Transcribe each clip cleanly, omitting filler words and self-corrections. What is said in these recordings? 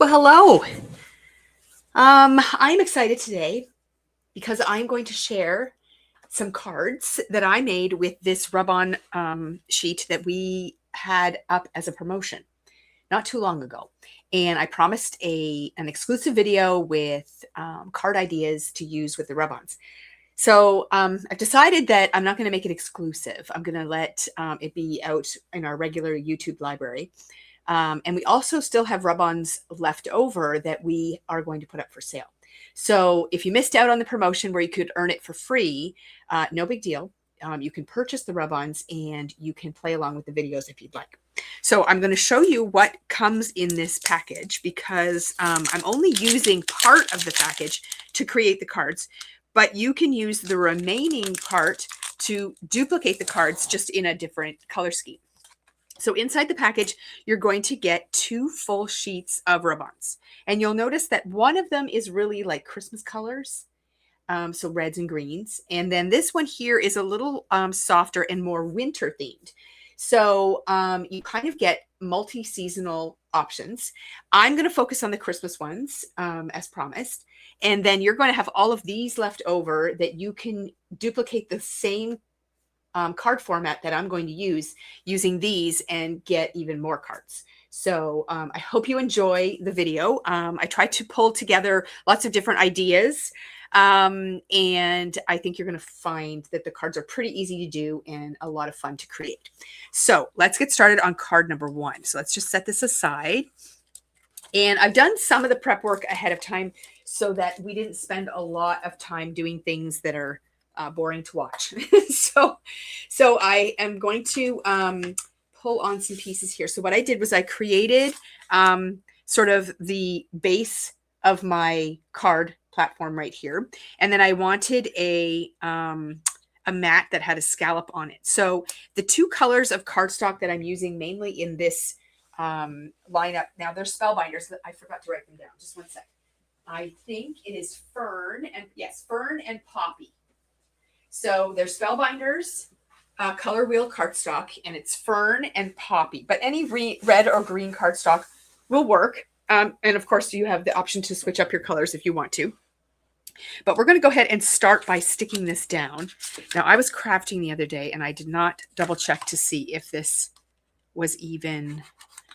Well, hello. I'm excited today because I'm going to share some cards that I made with this rub-on sheet that we had up as a promotion not too long ago. And I promised an exclusive video with card ideas to use with the rub-ons. So I've decided that I'm not going to make it exclusive. I'm going to let it be out in our regular YouTube library. And we also still have rub-ons left over that we are going to put up for sale. So if you missed out on the promotion where you could earn it for free, no big deal. You can purchase the rub-ons and you can play along with the videos if you'd like. So I'm going to show you what comes in this package because I'm only using part of the package to create the cards, but you can use the remaining part to duplicate the cards just in a different color scheme. So inside the package, you're going to get 2 full sheets of rub-ons. And you'll notice that one of them is really like Christmas colors, so reds and greens. And then this one here is a little softer and more winter themed. So you kind of get multi-seasonal options. I'm going to focus on the Christmas ones as promised. And then you're going to have all of these left over that you can duplicate the same card format that I'm going to use using these and get even more cards. So I hope you enjoy the video. I tried to pull together lots of different ideas. And I think you're going to find that the cards are pretty easy to do and a lot of fun to create. So let's get started on card number 1. So let's just set this aside. And I've done some of the prep work ahead of time so that we didn't spend a lot of time doing things that are boring to watch. so I am going to pull on some pieces here. So what I did was I created sort of the base of my card platform right here. And then I wanted a mat that had a scallop on it. So the 2 colors of cardstock that I'm using mainly in this lineup, now they're spellbinders. I forgot to write them down. Just one sec. I think it is Fern and Poppy. So they're spellbinders, color wheel cardstock, and it's Fern and Poppy. But any red or green cardstock will work. And of course, you have the option to switch up your colors if you want to. But we're going to go ahead and start by sticking this down. Now, I was crafting the other day, and I did not double check to see if this was even.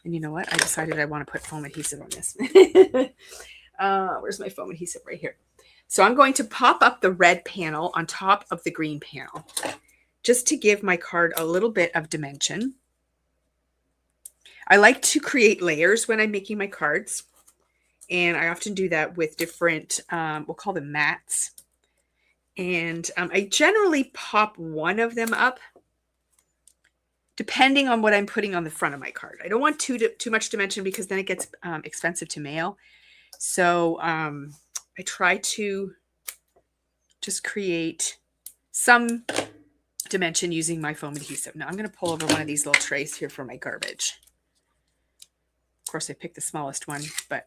And you know what? I decided I want to put foam adhesive on this. Where's my foam adhesive? Right here. So I'm going to pop up the red panel on top of the green panel just to give my card a little bit of dimension. I like to create layers when I'm making my cards, and I often do that with different, we'll call them mats. And I generally pop one of them up depending on what I'm putting on the front of my card. I don't want too much dimension because then it gets expensive to mail. So I try to just create some dimension using my foam adhesive. Now I'm going to pull over one of these little trays here for my garbage. Of course, I picked the smallest one, but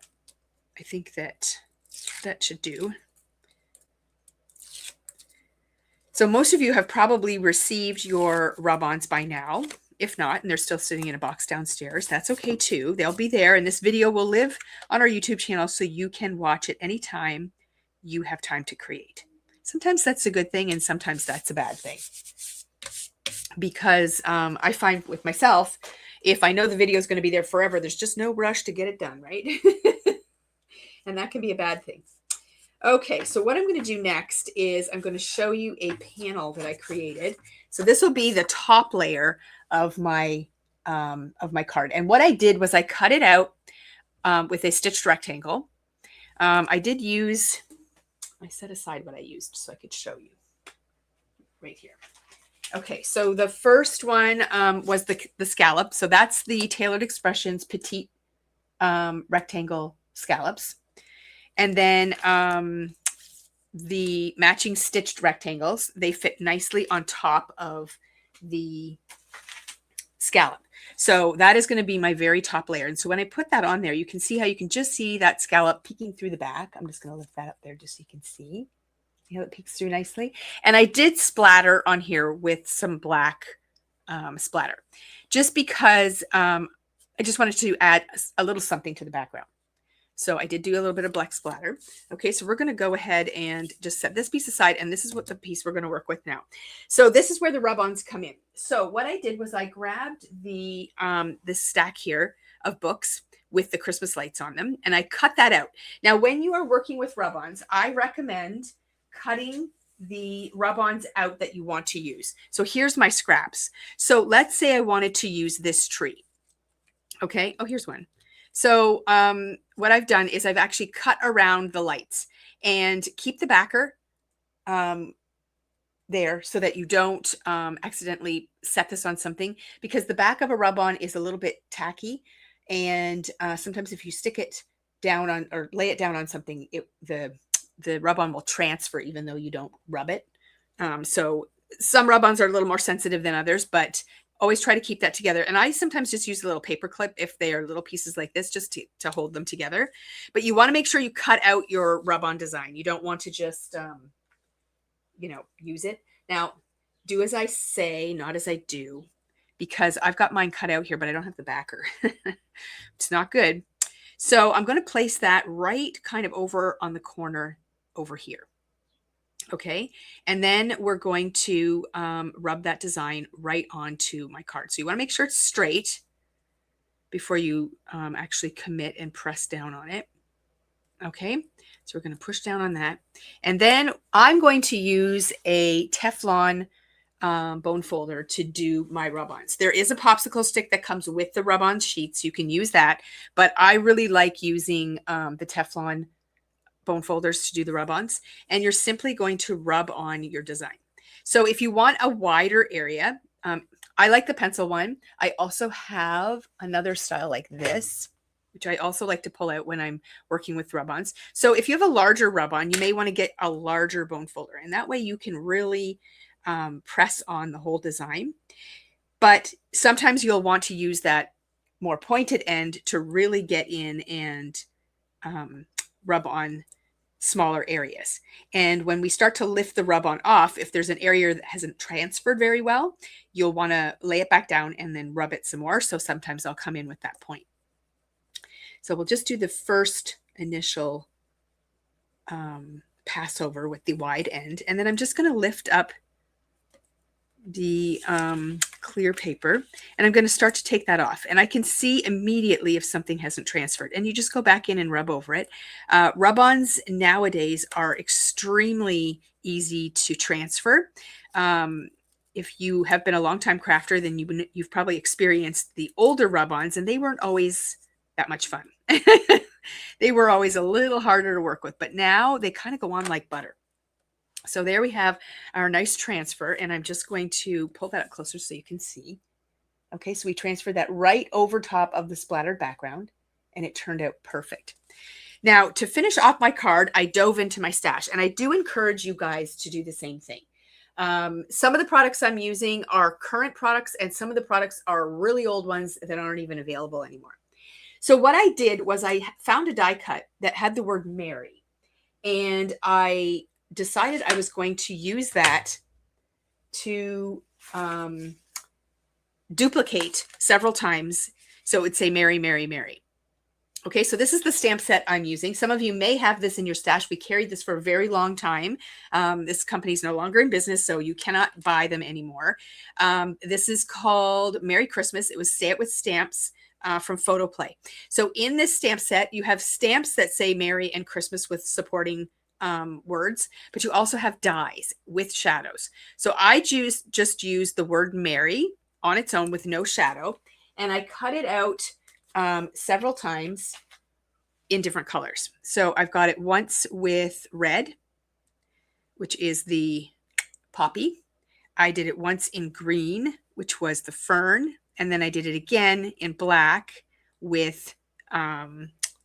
I think that should do. So most of you have probably received your rub-ons by now. If not, and they're still sitting in a box downstairs, that's okay too. They'll be there, and this video will live on our YouTube channel so you can watch it anytime you have time to create. Sometimes that's a good thing, and sometimes that's a bad thing. Because I find with myself, if I know the video is going to be there forever, there's just no rush to get it done, right? And that can be a bad thing. Okay, so what I'm going to do next is I'm going to show you a panel that I created. So this will be the top layer of my card. And what I did was I cut it out with a stitched rectangle. I set aside what I used so I could show you right here. Okay, so the first one was the scallop. So that's the Tailored Expressions Petite rectangle scallops. And then the matching stitched rectangles, they fit nicely on top of the scallop. So that is going to be my very top layer. And so when I put that on there, you can see how you can just see that scallop peeking through the back. I'm just going to lift that up there just so you can see. See how it peeks through nicely? And I did splatter on here with some black splatter just because I just wanted to add a little something to the background. So I did do a little bit of black splatter. Okay, so we're going to go ahead and just set this piece aside, and this is what the piece we're going to work with now. So this is where the rub-ons come in. So what I did was I grabbed the this stack here of books with the Christmas lights on them, and I cut that out. Now, when you are working with rub-ons, I recommend cutting the rub-ons out that you want to use. So here's my scraps. So let's say I wanted to use this tree. Okay, oh, here's one. So what I've done is I've actually cut around the lights and keep the backer there so that you don't accidentally set this on something, because the back of a rub-on is a little bit tacky. And sometimes if you stick it down on or lay it down on something, the rub-on will transfer even though you don't rub it. So some rub-ons are a little more sensitive than others, but always try to keep that together. And I sometimes just use a little paper clip if they are little pieces like this, just to hold them together. But you want to make sure you cut out your rub-on design. You don't want to just, use it. Now, do as I say, not as I do, because I've got mine cut out here, but I don't have the backer. It's not good. So I'm going to place that right kind of over on the corner over here. Okay, and then we're going to rub that design right onto my card. So you want to make sure it's straight before you actually commit and press down on it. Okay, so we're going to push down on that. And then I'm going to use a Teflon bone folder to do my rub-ons. There is a popsicle stick that comes with the rub-on sheets. You can use that, but I really like using the Teflon bone folders to do the rub-ons, and you're simply going to rub on your design. So if you want a wider area, I like the pencil one. I also have another style like this, which I also like to pull out when I'm working with rub-ons. So if you have a larger rub-on, you may want to get a larger bone folder, and that way you can really press on the whole design. But sometimes you'll want to use that more pointed end to really get in and rub on smaller areas. And when we start to lift the rub-on off, if there's an area that hasn't transferred very well, you'll want to lay it back down and then rub it some more. So sometimes I'll come in with that point. So we'll just do the first initial passover with the wide end. And then I'm just going to lift up the clear paper, and I'm going to start to take that off, and I can see immediately if something hasn't transferred, and you just go back in and rub over it. Rub-ons nowadays are extremely easy to transfer. If you have been a long-time crafter, then you've probably experienced the older rub-ons, and they weren't always that much fun. They were always a little harder to work with, but now they kind of go on like butter. So there we have our nice transfer, and I'm just going to pull that up closer so you can see. Okay, so we transferred that right over top of the splattered background, and it turned out perfect. Now, to finish off my card, I dove into my stash, and I do encourage you guys to do the same thing. Some of the products I'm using are current products, and some of the products are really old ones that aren't even available anymore. So what I did was I found a die cut that had the word Mary, and I decided I was going to use that to duplicate several times. So it would say Mary, Mary, Mary. Okay, so this is the stamp set I'm using. Some of you may have this in your stash. We carried this for a very long time. This company is no longer in business, so you cannot buy them anymore. This is called Merry Christmas. It was Say It With Stamps from Photo Play. So in this stamp set, you have stamps that say Merry and Christmas with supporting words, but you also have dies with shadows. So I just used the word Mary on its own with no shadow, and I cut it out several times in different colors. So I've got it once with red, which is the poppy. I did it once in green, which was the fern, and then I did it again in black with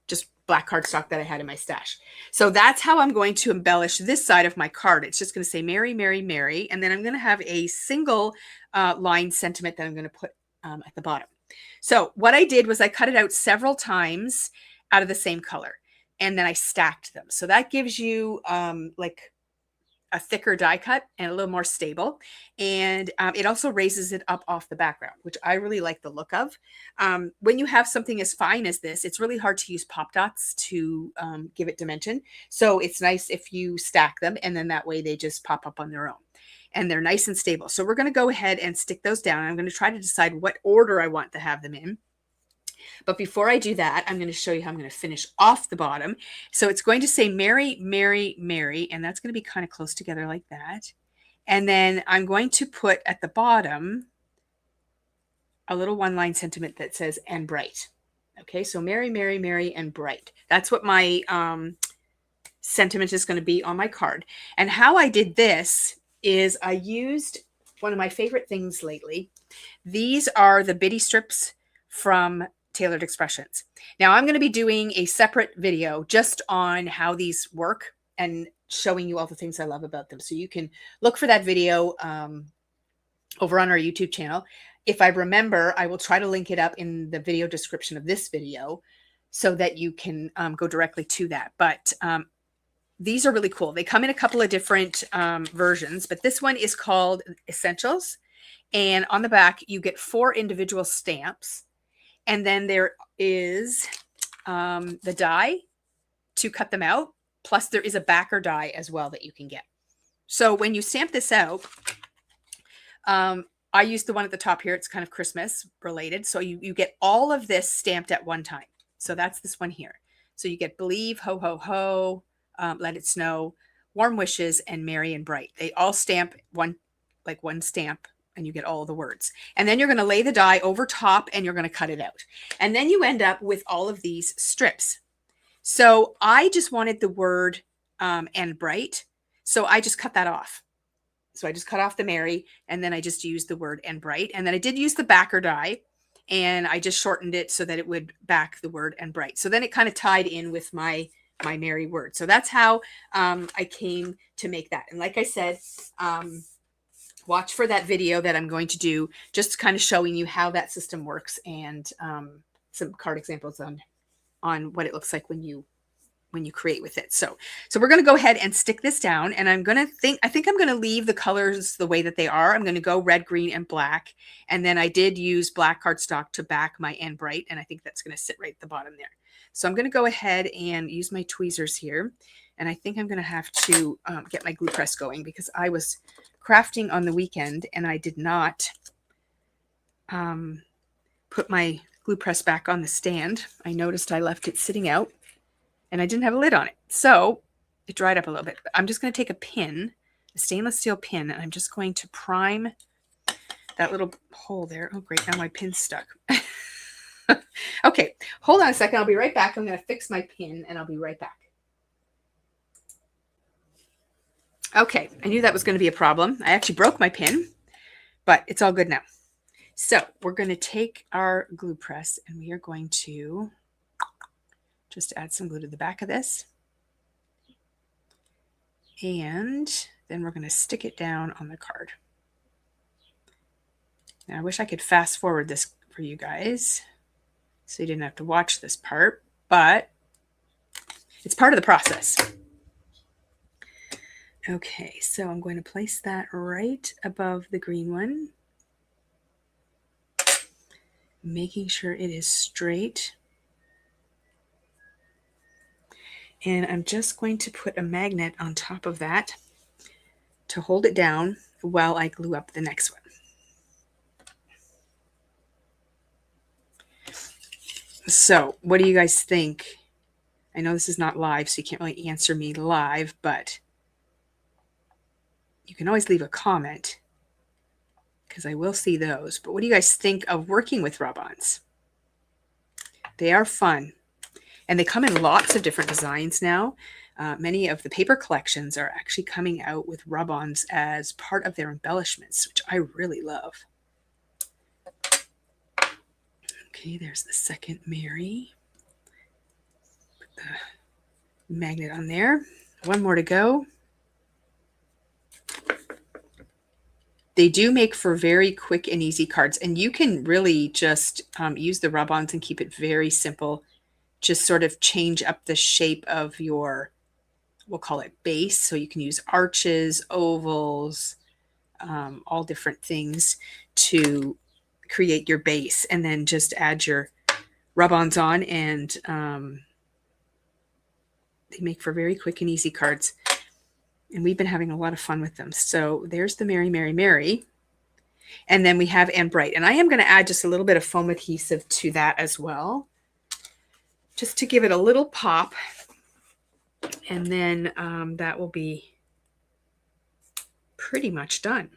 just black cardstock that I had in my stash. So that's how I'm going to embellish this side of my card. It's just going to say Mary, Mary, Mary. And then I'm going to have a single line sentiment that I'm going to put at the bottom. So what I did was I cut it out several times out of the same color, and then I stacked them. So that gives you like a thicker die cut and a little more stable. And it also raises it up off the background, which I really like the look of. When you have something as fine as this, it's really hard to use pop dots to give it dimension. So it's nice if you stack them, and then that way they just pop up on their own. And they're nice and stable. So we're going to go ahead and stick those down. I'm going to try to decide what order I want to have them in. But before I do that, I'm going to show you how I'm going to finish off the bottom. So it's going to say Mary, Mary, Mary, and that's going to be kind of close together like that. And then I'm going to put at the bottom a little one-line sentiment that says, and bright. Okay, so Mary, Mary, Mary, and bright. That's what my sentiment is going to be on my card. And how I did this is I used one of my favorite things lately. These are the bitty strips from Tailored Expressions. Now I'm going to be doing a separate video just on how these work and showing you all the things I love about them. So you can look for that video over on our YouTube channel. If I remember, I will try to link it up in the video description of this video so that you can go directly to that. But these are really cool. They come in a couple of different versions, but this one is called Essentials. And on the back, you get 4 individual stamps. And then there is the die to cut them out. Plus there is a backer die as well that you can get. So when you stamp this out, I used the one at the top here. It's kind of Christmas related. So you get all of this stamped at one time. So that's this one here. So you get Believe, Ho, Ho, Ho, Let It Snow, Warm Wishes, and Merry and Bright. They all stamp one stamp, and you get all the words. And then you're going to lay the die over top and you're going to cut it out. And then you end up with all of these strips. So I just wanted the word and bright. So I just cut that off. So I just cut off the Mary, and then I just used the word and bright. And then I did use the backer die, and I just shortened it so that it would back the word and bright. So then it kind of tied in with my Mary word. So that's how I came to make that. And like I said, watch for that video that I'm going to do, just kind of showing you how that system works, and some card examples on what it looks like when you create with it. So we're going to go ahead and stick this down, and I think I'm going to leave the colors the way that they are. I'm going to go red, green, and black. And then I did use black cardstock to back my and bright, and I think that's going to sit right at the bottom there. So I'm going to go ahead and use my tweezers here. And I think I'm going to have to get my glue press going, because I was crafting on the weekend and I did not put my glue press back on the stand. I noticed I left it sitting out and I didn't have a lid on it. So it dried up a little bit. But I'm just going to take a pin, a stainless steel pin, and I'm just going to prime that little hole there. Oh, great. Now my pin's stuck. Okay, hold on a second. I'll be right back. I'm going to fix my pin and I'll be right back. Okay, I knew that was going to be a problem. I actually broke my pin, but it's all good now. So we're going to take our glue press and we are going to just add some glue to the back of this. And then we're going to stick it down on the card. Now I wish I could fast forward this for you guys so you didn't have to watch this part, but it's part of the process. Okay, so I'm going to place that right above the green one, making sure it is straight. And I'm just going to put a magnet on top of that to hold it down while I glue up the next one. So what do you guys think? I know this is not live, so you can't really answer me live, but you can always leave a comment because I will see those. But what do you guys think of working with rub-ons? They are fun. And they come in lots of different designs now. Many of the paper collections are actually coming out with rub-ons as part of their embellishments, which I really love. Okay, there's the second Mary. Put the magnet on there. One more to go. They do make for very quick and easy cards, and you can really just use the rub-ons and keep it very simple. Just sort of change up the shape of your we'll call it base. So you can use arches, ovals, all different things to create your base, and then just add your rub-ons on, and they make for very quick and easy cards. And we've been having a lot of fun with them. So there's the Mary, Mary, Mary. And then we have And Bright. And I am going to add just a little bit of foam adhesive to that as well, just to give it a little pop. And then that will be pretty much done.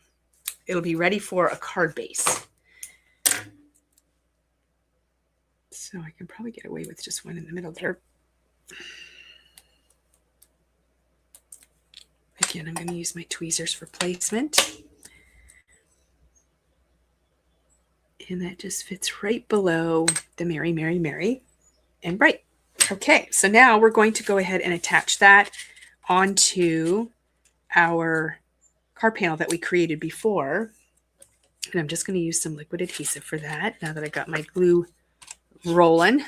It'll be ready for a card base. So I can probably get away with just one in the middle there. Again, I'm going to use my tweezers for placement. And that just fits right below the Mary, Mary, Mary and Bright. Okay, so now we're going to go ahead and attach that onto our card panel that we created before. And I'm just going to use some liquid adhesive for that now that I got my glue rolling.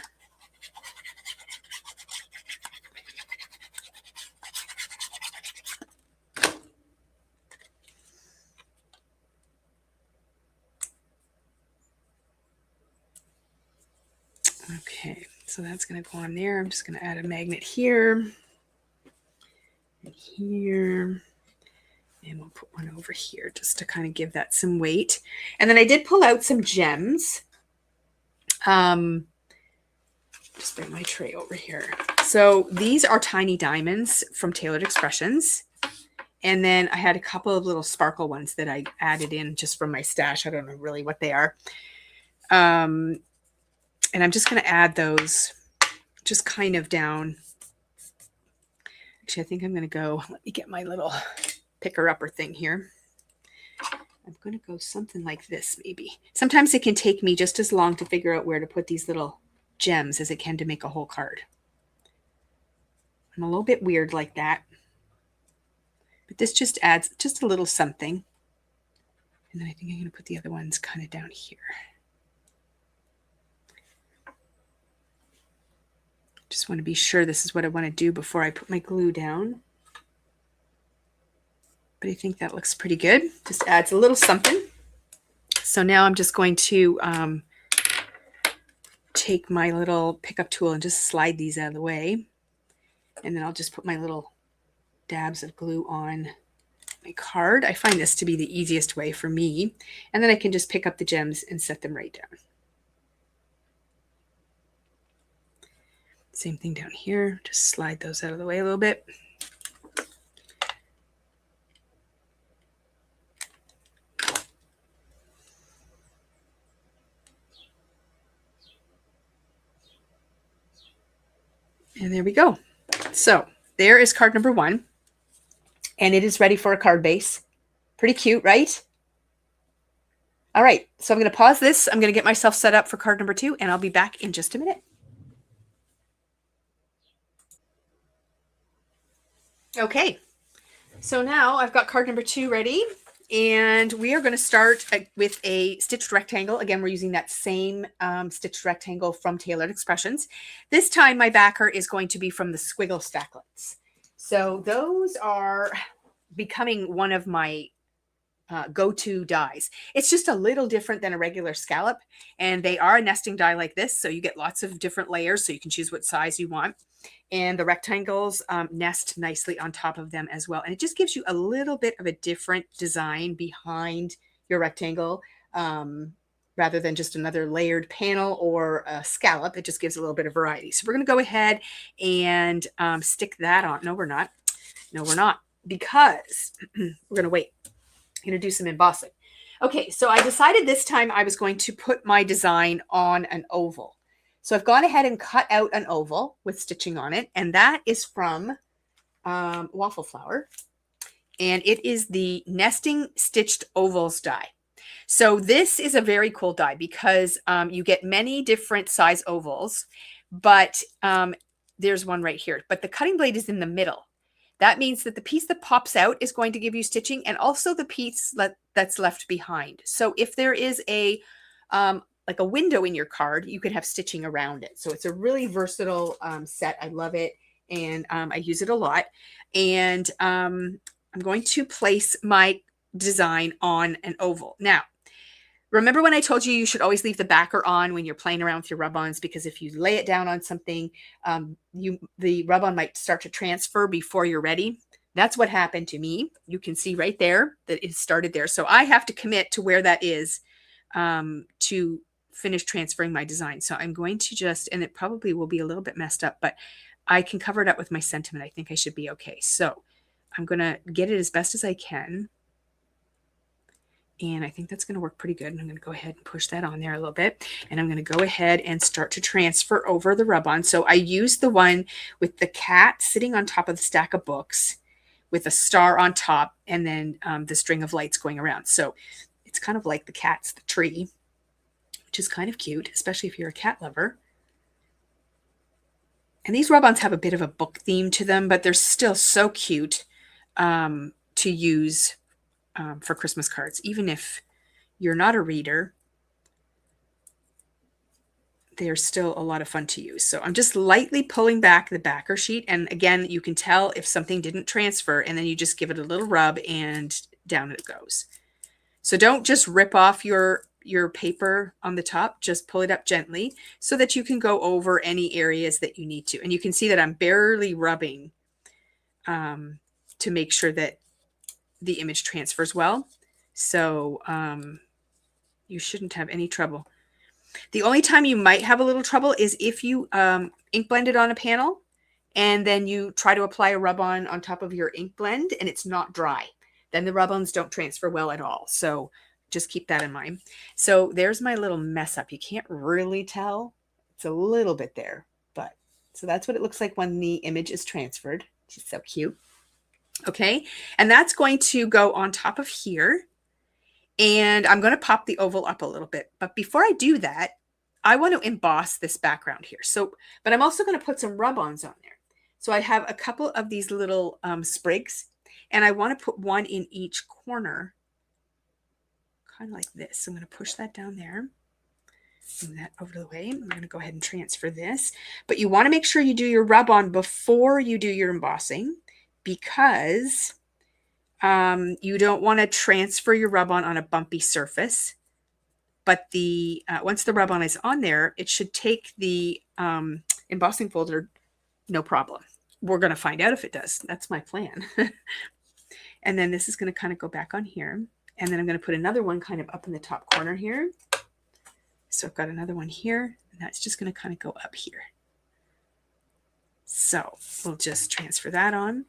Okay, so that's going to go on there. I'm just going to add a magnet here and here. And we'll put one over here just to kind of give that some weight. And then I did pull out some gems. Just bring my tray over here. So these are tiny diamonds from Tailored Expressions. And then I had a couple of little sparkle ones that I added in just from my stash. I don't know really what they are. And I'm just going to add those just kind of down. Actually, I think I'm going to go, let me get my little picker-upper thing here. I'm going to go something like this maybe. Sometimes it can take me just as long to figure out where to put these little gems as it can to make a whole card. I'm a little bit weird like that. But this just adds just a little something. And then I think I'm going to put the other ones kind of down here. Just want to be sure this is what I want to do before I put my glue down. But I think that looks pretty good. Just adds a little something. So now I'm just going to take my little pickup tool and just slide these out of the way. And then I'll just put my little dabs of glue on my card. I find this to be the easiest way for me. And then I can just pick up the gems and set them right down. Same thing down here. Just slide those out of the way a little bit. And there we go. So there is card number 1. And it is ready for a card base. Pretty cute, right? All right. So I'm going to pause this. I'm going to get myself set up for card number 2, and I'll be back in just a minute. Okay. So now I've got card number 2 ready. And we are going to start with a stitched rectangle. Again, we're using that same stitched rectangle from Tailored Expressions. This time my backer is going to be from the Squiggle Stacklets. So those are becoming one of my go-to dies. It's just a little different than a regular scallop. And they are a nesting die like this. So you get lots of different layers. So you can choose what size you want. And the rectangles nest nicely on top of them as well. And it just gives you a little bit of a different design behind your rectangle rather than just another layered panel or a scallop. It just gives a little bit of variety. So we're going to go ahead and stick that on. No, we're not. No, we're not, because we're going to wait. I'm going to do some embossing. Okay, so I decided this time I was going to put my design on an oval. So I've gone ahead and cut out an oval with stitching on it, and that is from Waffle Flower, and it is the Nesting Stitched Ovals die. So this is a very cool die because you get many different size ovals, but there's one right here, but the cutting blade is in the middle. That means that the piece that pops out is going to give you stitching, and also the piece that's left behind. So if there is a like a window in your card, you can have stitching around it. So it's a really versatile set. I love it. and I use it a lot. And I'm going to place my design on an oval. Now, remember when I told you you should always leave the backer on when you're playing around with your rub-ons, because if you lay it down on something, the rub-on might start to transfer before you're ready. That's what happened to me. You can see right there that it started there. So I have to commit to where that is to finish transferring my design. So I'm going to just, and it probably will be a little bit messed up, but I can cover it up with my sentiment. I think I should be okay. So I'm going to get it as best as I can. And I think that's going to work pretty good. And I'm going to go ahead and push that on there a little bit. And I'm going to go ahead and start to transfer over the rub-on. So I used the one with the cat sitting on top of the stack of books with a star on top, and then the string of lights going around. So it's kind of like the cat's the tree, which is kind of cute, especially if you're a cat lover. And these rub-ons have a bit of a book theme to them, but they're still so cute to use for Christmas cards. Even if you're not a reader, they're still a lot of fun to use. So I'm just lightly pulling back the backer sheet. And again, you can tell if something didn't transfer, and then you just give it a little rub and down it goes. So don't just rip off your paper on the top, just pull it up gently so that you can go over any areas that you need to. And you can see that I'm barely rubbing to make sure that the image transfers well. So you shouldn't have any trouble. The only time you might have a little trouble is if you ink blend it on a panel and then you try to apply a rub-on on top of your ink blend and it's not dry. Then the rub-ons don't transfer well at all. So just keep that in mind. So there's my little mess up. You can't really tell. It's a little bit there, but so that's what it looks like when the image is transferred. She's so cute. Okay, and that's going to go on top of here. And I'm going to pop the oval up a little bit. But before I do that, I want to emboss this background here. So, but I'm also going to put some rub-ons on there. So I have a couple of these little sprigs, and I want to put one in each corner, kind of like this. So I'm going to push that down there. Move that over to the way. I'm going to go ahead and transfer this. But you want to make sure you do your rub-on before you do your embossing, because you don't want to transfer your rub-on on a bumpy surface. But the once the rub-on is on there, it should take the embossing folder no problem. We're going to find out if it does. That's my plan. And then this is going to kind of go back on here. And then I'm going to put another one kind of up in the top corner here. So I've got another one here, and that's just going to kind of go up here. So we'll just transfer that on.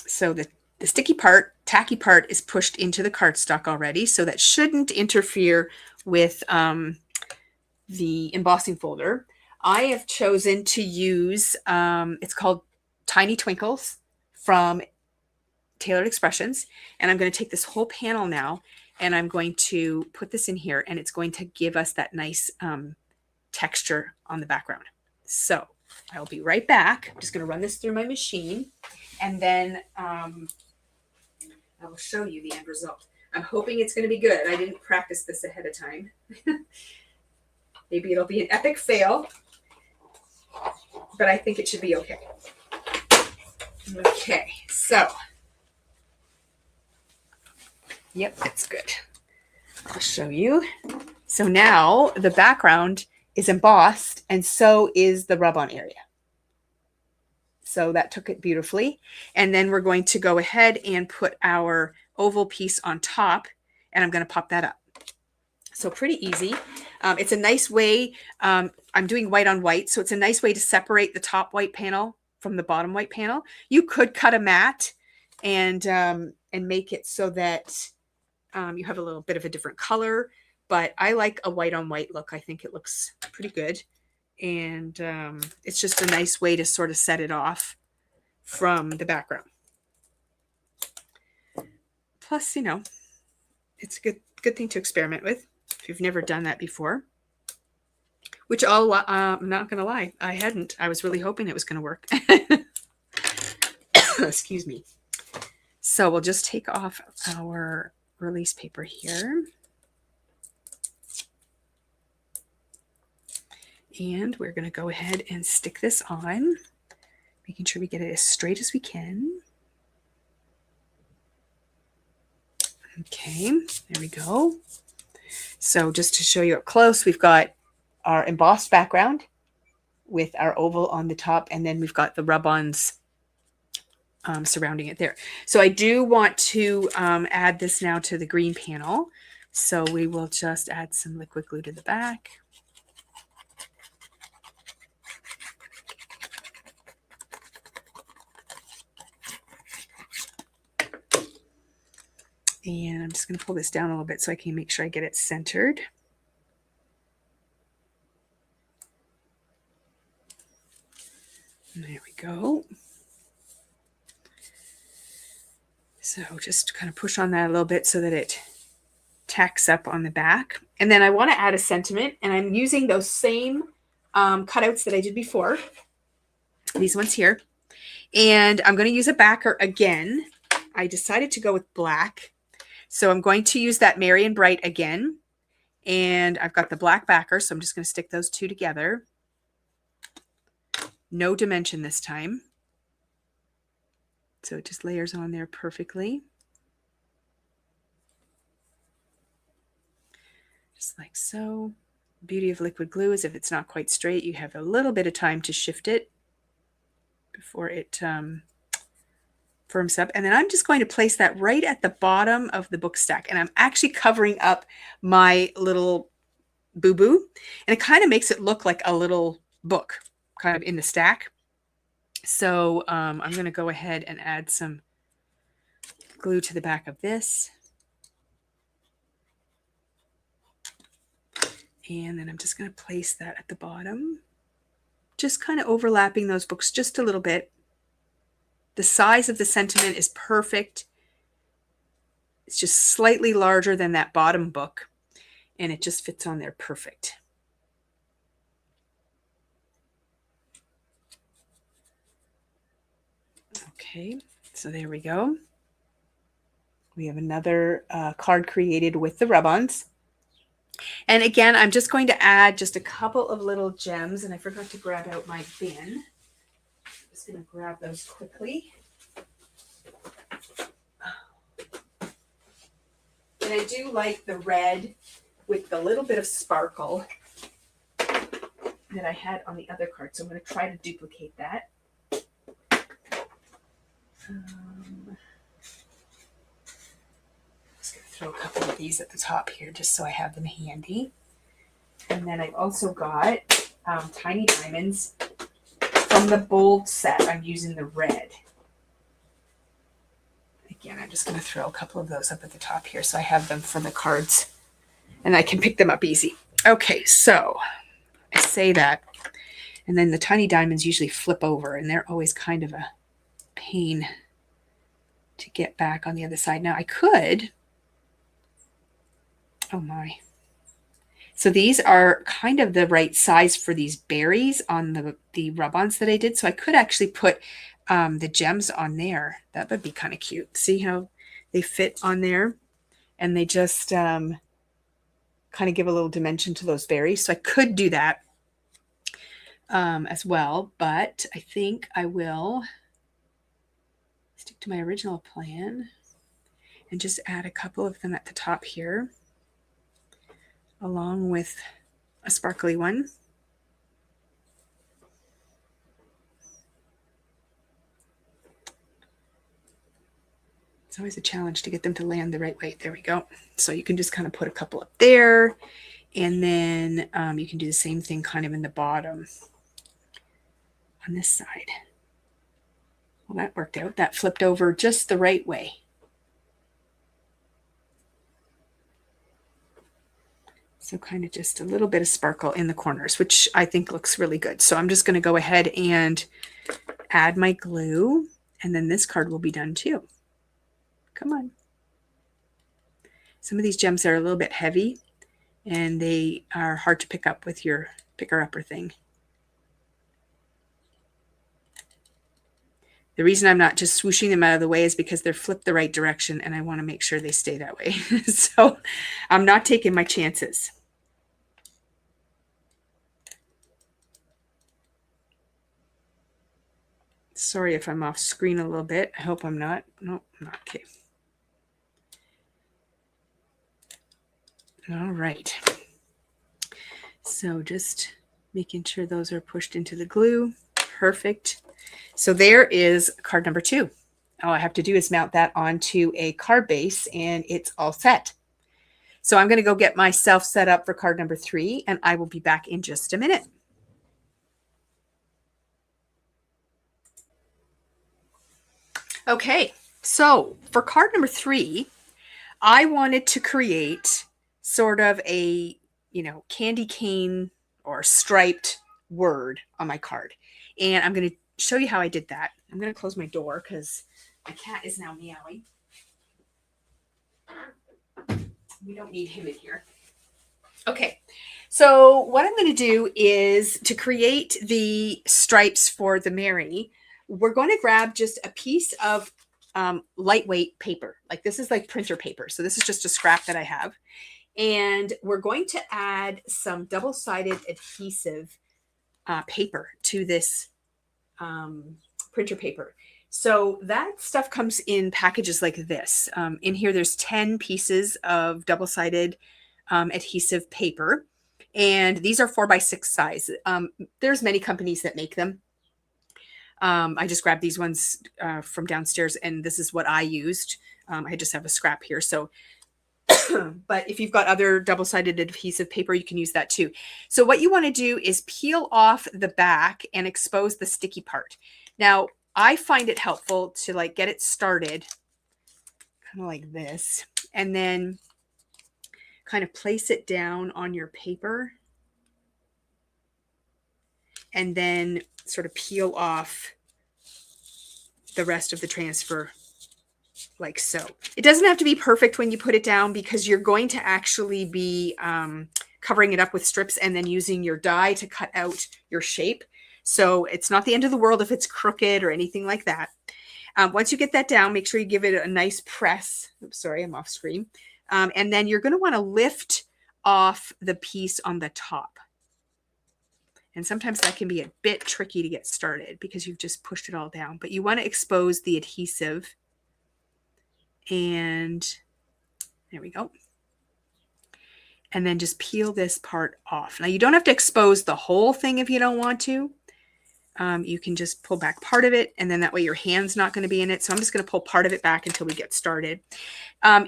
So the sticky part, tacky part is pushed into the cardstock already. So that shouldn't interfere with the embossing folder. I have chosen to use, it's called Tiny Twinkles from Tailored Expressions. And I'm going to take this whole panel now, and I'm going to put this in here, and it's going to give us that nice texture on the background. So I'll be right back. I'm just going to run this through my machine, and then I will show you the end result. I'm hoping it's going to be good. I didn't practice this ahead of time. Maybe it'll be an epic fail, but I think it should be okay. Okay, so, yep, that's good. I'll show you. So now the background is embossed, and so is the rub-on area. So that took it beautifully. And then we're going to go ahead and put our oval piece on top, and I'm going to pop that up. So pretty easy. It's a nice way. I'm doing white on white, so it's a nice way to separate the top white panel from the bottom white panel. You could cut a mat and make it so that you have a little bit of a different color, but I like a white on white look. I think it looks pretty good. And it's just a nice way to sort of set it off from the background. Plus, you know, it's a good thing to experiment with if you've never done that before. Which I'm not going to lie, I hadn't. I was really hoping it was going to work. Excuse me. So we'll just take off our release paper here. And we're going to go ahead and stick this on, making sure we get it as straight as we can. Okay, there we go. So just to show you up close, we've got our embossed background with our oval on the top, and then we've got the rub-ons surrounding it there. So I do want to add this now to the green panel. So we will just add some liquid glue to the back. And I'm just going to pull this down a little bit so I can make sure I get it centered. And there we go. So just kind of push on that a little bit so that it tacks up on the back. And then I want to add a sentiment, and I'm using those same cutouts that I did before, these ones here. And I'm going to use a backer again. I decided to go with black. So I'm going to use that Merry and Bright again. And I've got the black backer, so I'm just going to stick those two together. No dimension this time. So it just layers on there perfectly. Just like so. The beauty of liquid glue is if it's not quite straight, you have a little bit of time to shift it before it firms up. And then I'm just going to place that right at the bottom of the book stack. And I'm actually covering up my little boo-boo. And it kind of makes it look like a little book kind of in the stack. So I'm going to go ahead and add some glue to the back of this. And then I'm just going to place that at the bottom. Just kind of overlapping those books just a little bit. The size of the sentiment is perfect. It's just slightly larger than that bottom book, and it just fits on there perfect. Okay, so there we go. We have another card created with the rub-ons. And again, I'm just going to add just a couple of little gems, and I forgot to grab out my bin. I'm just going to grab those quickly. And I do like the red with the little bit of sparkle that I had on the other card. So I'm going to try to duplicate that. Just going to throw a couple of these at the top here just so I have them handy. And then I've also got tiny diamonds from the bold set. I'm using the red. Again, I'm just going to throw a couple of those up at the top here so I have them for the cards and I can pick them up easy. Okay, so I say that. And then the tiny diamonds usually flip over, and they're always kind of a pain to get back on the other side. Now I could, oh my. So these are kind of the right size for these berries on the rub-ons that I did. So I could actually put the gems on there. That would be kind of cute. See how they fit on there? And they just kind of give a little dimension to those berries. So I could do that as well. But I think I will stick to my original plan and just add a couple of them at the top here, along with a sparkly one. It's always a challenge to get them to land the right way. There we go. So you can just kind of put a couple up there, and then you can do the same thing kind of in the bottom on this side. Well, that worked out. That flipped over just the right way. So kind of just a little bit of sparkle in the corners, which I think looks really good. So I'm just going to go ahead and add my glue, and then this card will be done too. Come on. Some of these gems are a little bit heavy, and they are hard to pick up with your picker-upper thing. The reason I'm not just swooshing them out of the way is because they're flipped the right direction, and I want to make sure they stay that way. So I'm not taking my chances. Sorry if I'm off screen a little bit. I hope I'm not. Nope, I'm not. Okay. All right. So just making sure those are pushed into the glue. Perfect. So there is card number 2. All I have to do is mount that onto a card base and it's all set. So I'm going to go get myself set up for card number 3 and I will be back in just a minute. Okay, so for card number 3, I wanted to create sort of a, candy cane or striped word on my card. And I'm going to show you how I did that. I'm going to close my door because my cat is now meowing. We don't need him in here. Okay, so what I'm going to do is to create the stripes for the Mary, we're going to grab just a piece of lightweight paper. Like this is like printer paper. So this is just a scrap that I have. And we're going to add some double-sided adhesive paper to this printer paper. So that stuff comes in packages like this. In here, there's 10 pieces of double-sided adhesive paper. And these are 4x6 size. There's many companies that make them. I just grabbed these ones from downstairs, and this is what I used. I just have a scrap here. So, but if you've got other double-sided adhesive paper, you can use that too. So what you want to do is peel off the back and expose the sticky part. Now, I find it helpful to like get it started kind of like this, and then kind of place it down on your paper and then sort of peel off the rest of the transfer like so. It doesn't have to be perfect when you put it down because you're going to actually be covering it up with strips and then using your die to cut out your shape. So it's not the end of the world if it's crooked or anything like that. Once you get that down, make sure you give it a nice press. Oops, sorry, I'm off screen. And then you're going to want to lift off the piece on the top. And sometimes that can be a bit tricky to get started because you've just pushed it all down. But you want to expose the adhesive. And there we go. And then just peel this part off. Now you don't have to expose the whole thing if you don't want to. You can just pull back part of it, and then that way your hand's not going to be in it. So I'm just going to pull part of it back until we get started.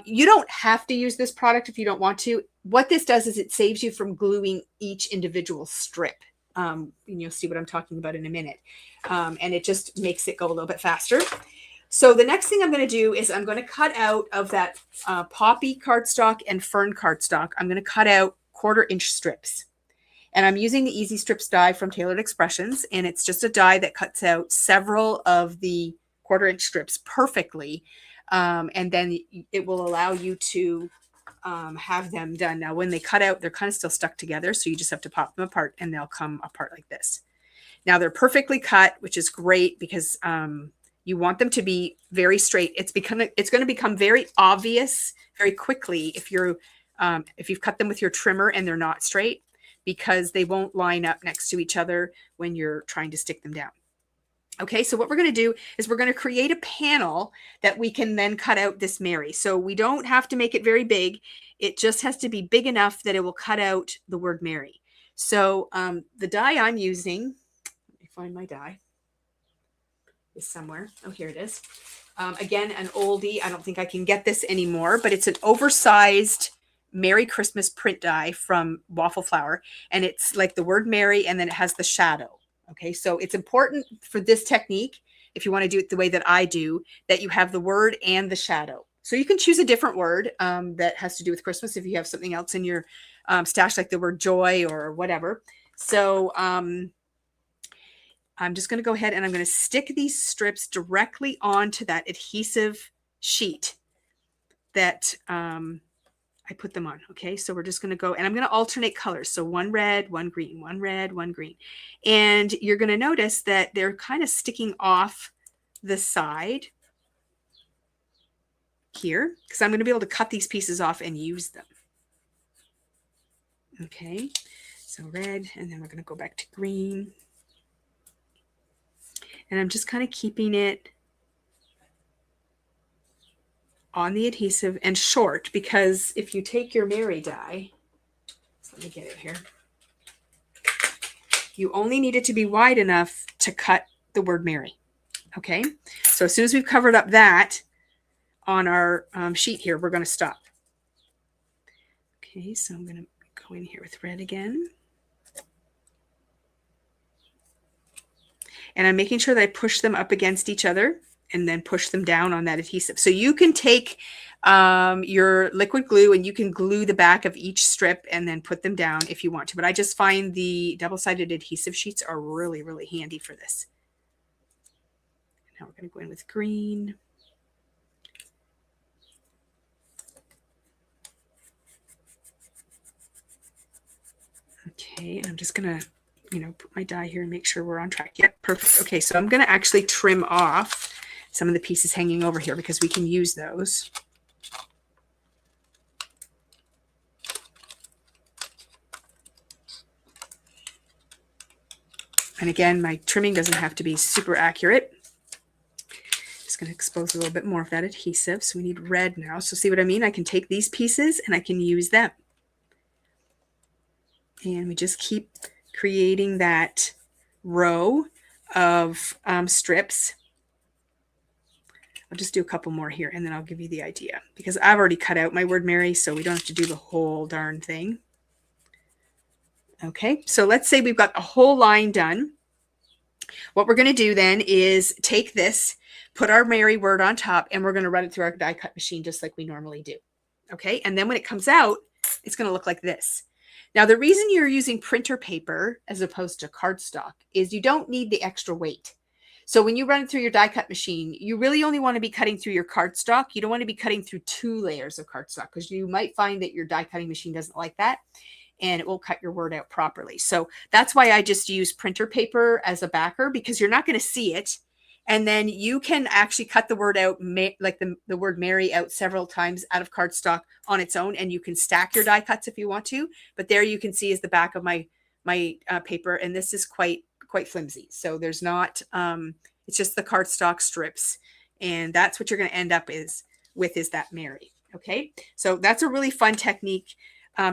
You don't have to use this product if you don't want to. What this does is it saves you from gluing each individual strip. And you'll see what I'm talking about in a minute. And it just makes it go a little bit faster. So the next thing I'm going to do is I'm going to cut out of that poppy cardstock and fern cardstock. I'm going to cut out 1/4-inch strips. And I'm using the Easy Strips die from Tailored Expressions. And it's just a die that cuts out several of the 1/4-inch strips perfectly. And then it will allow you to have them done. Now, when they cut out, they're kind of still stuck together. So you just have to pop them apart and they'll come apart like this. Now they're perfectly cut, which is great because you want them to be very straight. It's going to become very obvious very quickly if you've cut them with your trimmer and they're not straight, because they won't line up next to each other when you're trying to stick them down. Okay, so what we're going to do is we're going to create a panel that we can then cut out this Mary. So we don't have to make it very big. It just has to be big enough that it will cut out the word Mary. So the die I'm using, let me find my die, is somewhere. Oh, here it is. Again, an oldie. I don't think I can get this anymore, but it's an oversized Merry Christmas print die from Waffle Flower. And it's like the word Mary, and then it has the shadow. Okay, so it's important for this technique, if you want to do it the way that I do, that you have the word and the shadow. So you can choose a different word that has to do with Christmas if you have something else in your stash, like the word joy or whatever. So I'm just going to go ahead and I'm going to stick these strips directly onto that adhesive sheet that I put them on. Okay, so we're just going to go, and I'm going to alternate colors. So one red, one green, one red, one green. And you're going to notice that they're kind of sticking off the side here, because I'm going to be able to cut these pieces off and use them. Okay, so red, and then we're going to go back to green. And I'm just kind of keeping it on the adhesive and short, because if you take your Mary die, so let me get it here, you only need it to be wide enough to cut the word Mary. Okay, so as soon as we've covered up that on our sheet here, we're going to stop. Okay, so I'm going to go in here with red again. And I'm making sure that I push them up against each other and then push them down on that adhesive. So you can take your liquid glue and you can glue the back of each strip and then put them down if you want to. But I just find the double-sided adhesive sheets are really, really handy for this. Now we're going to go in with green. Okay, and I'm just going to, put my die here and make sure we're on track. Yep, perfect. Okay, so I'm going to actually trim off some of the pieces hanging over here because we can use those. And again, my trimming doesn't have to be super accurate. Just going to expose a little bit more of that adhesive. So we need red now. So see what I mean? I can take these pieces and I can use them. And we just keep creating that row of strips. I'll just do a couple more here and then I'll give you the idea, because I've already cut out my word Mary, so we don't have to do the whole darn thing. Okay, so let's say we've got a whole line done. What we're going to do then is take this, put our Mary word on top, and we're going to run it through our die cut machine just like we normally do. Okay, and then when it comes out, it's going to look like this. Now, the reason you're using printer paper as opposed to cardstock is you don't need the extra weight. So when you run it through your die cut machine, you really only want to be cutting through your cardstock. You don't want to be cutting through 2 layers of cardstock, because you might find that your die cutting machine doesn't like that and it will cut your word out properly. So that's why I just use printer paper as a backer, because you're not going to see it. And then you can actually cut the word out, like the word Mary out several times out of cardstock on its own, and you can stack your die cuts if you want to. But there you can see is the back of my paper, and this is quite flimsy. So there's not, it's just the cardstock strips, and that's what you're going to end up with is that Mary. Okay, so that's a really fun technique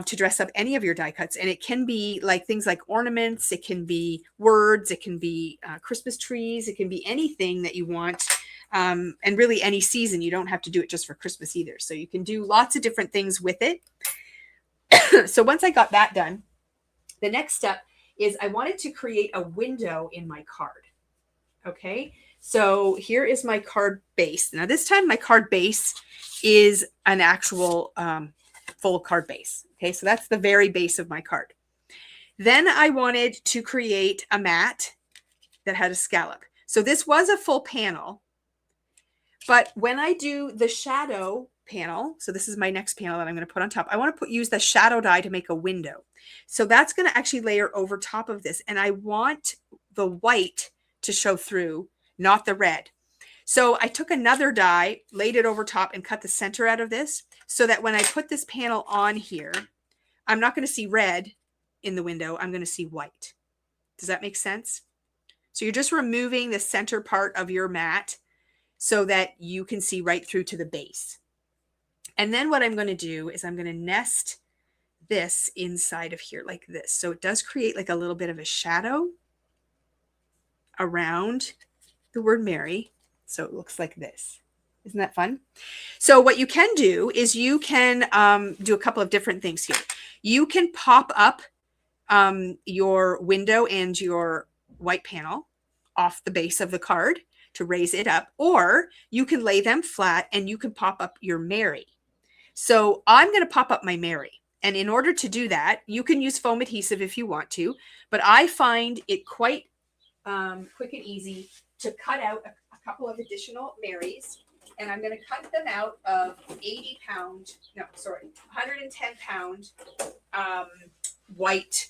to dress up any of your die cuts. And it can be like things like ornaments, it can be words, it can be Christmas trees, it can be anything that you want. And really any season. You don't have to do it just for Christmas either. So you can do lots of different things with it. So once I got that done, the next step is I wanted to create a window in my card. Okay, so here is my card base. Now this time my card base is an actual full card base. Okay, so that's the very base of my card. Then I wanted to create a mat that had a scallop. So this was a full panel, but when I do the shadow panel, so this is my next panel that I'm going to put on top, I want to use the shadow die to make a window. So that's going to actually layer over top of this, and I want the white to show through, not the red. So I took another die, laid it over top, and cut the center out of this so that when I put this panel on here, I'm not going to see red in the window. I'm going to see white. Does that make sense? So you're just removing the center part of your mat so that you can see right through to the base. And then what I'm going to do is I'm going to nest this inside of here like this. So it does create like a little bit of a shadow around the word Mary. So it looks like this. Isn't that fun? So what you can do is you can do a couple of different things here. You can pop up your window and your white panel off the base of the card to raise it up, or you can lay them flat and you can pop up your Mary. So I'm going to pop up my Mary. And in order to do that, you can use foam adhesive if you want to, but I find it quite quick and easy to cut out a couple of additional Marys, and I'm going to cut them out of 110-pound white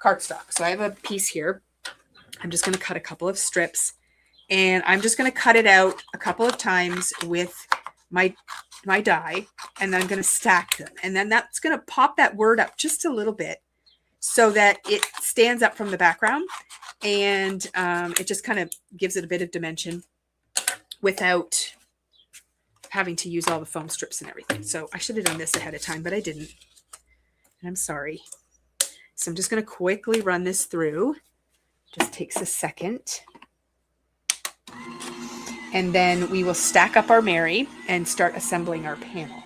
cardstock. So I have a piece here. I'm just going to cut a couple of strips, and I'm just going to cut it out a couple of times with my die, and then I'm going to stack them, and then that's going to pop that word up just a little bit so that it stands up from the background, and it just kind of gives it a bit of dimension without having to use all the foam strips and everything. So I should have done this ahead of time, but I didn't. And I'm sorry. So I'm just going to quickly run this through. Just takes a second. And then we will stack up our Mary and start assembling our panel.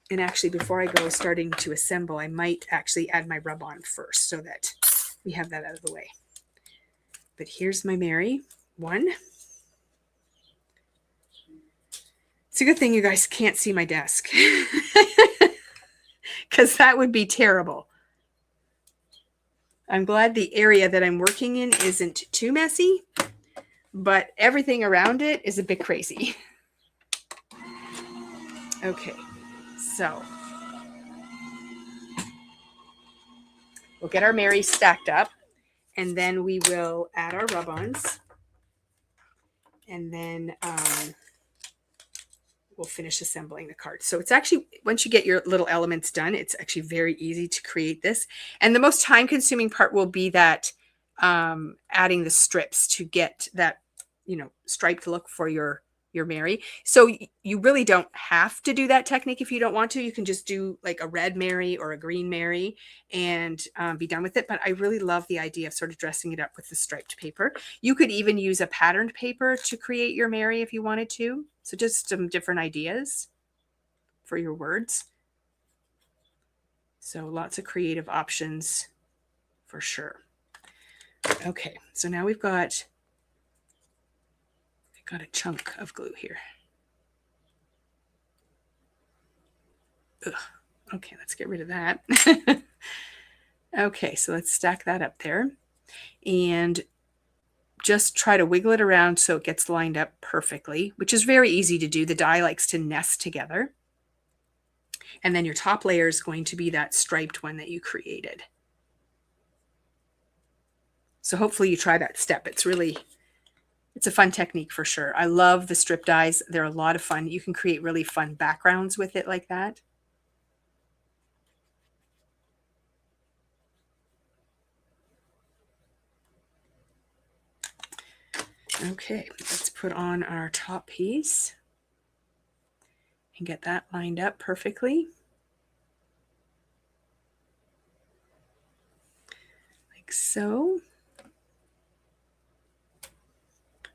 And actually, before I go starting to assemble, I might actually add my rub-on first so that we have that out of the way. But here's my Mary. One. It's a good thing you guys can't see my desk, because that would be terrible. I'm glad the area that I'm working in isn't too messy, but everything around it is a bit crazy. Okay, so we'll get our Mary stacked up, and then we will add our rub-ons, and then we'll finish assembling the card. So it's actually, once you get your little elements done, it's actually very easy to create this. And the most time consuming part will be that adding the strips to get that, you know, striped look for your Mary. So you really don't have to do that technique if you don't want to. You can just do like a red Mary or a green Mary and be done with it. But I really love the idea of sort of dressing it up with the striped paper. You could even use a patterned paper to create your Mary if you wanted to. So just some different ideas for your words. So lots of creative options for sure. Okay, so now we've got a chunk of glue here. Ugh. Okay, let's get rid of that. Okay, so let's stack that up there and just try to wiggle it around so it gets lined up perfectly, which is very easy to do. The die likes to nest together. And then your top layer is going to be that striped one that you created. So hopefully you try that step. It's a fun technique for sure. I love the strip dies. They're a lot of fun. You can create really fun backgrounds with it like that. Okay, let's put on our top piece and get that lined up perfectly. Like so.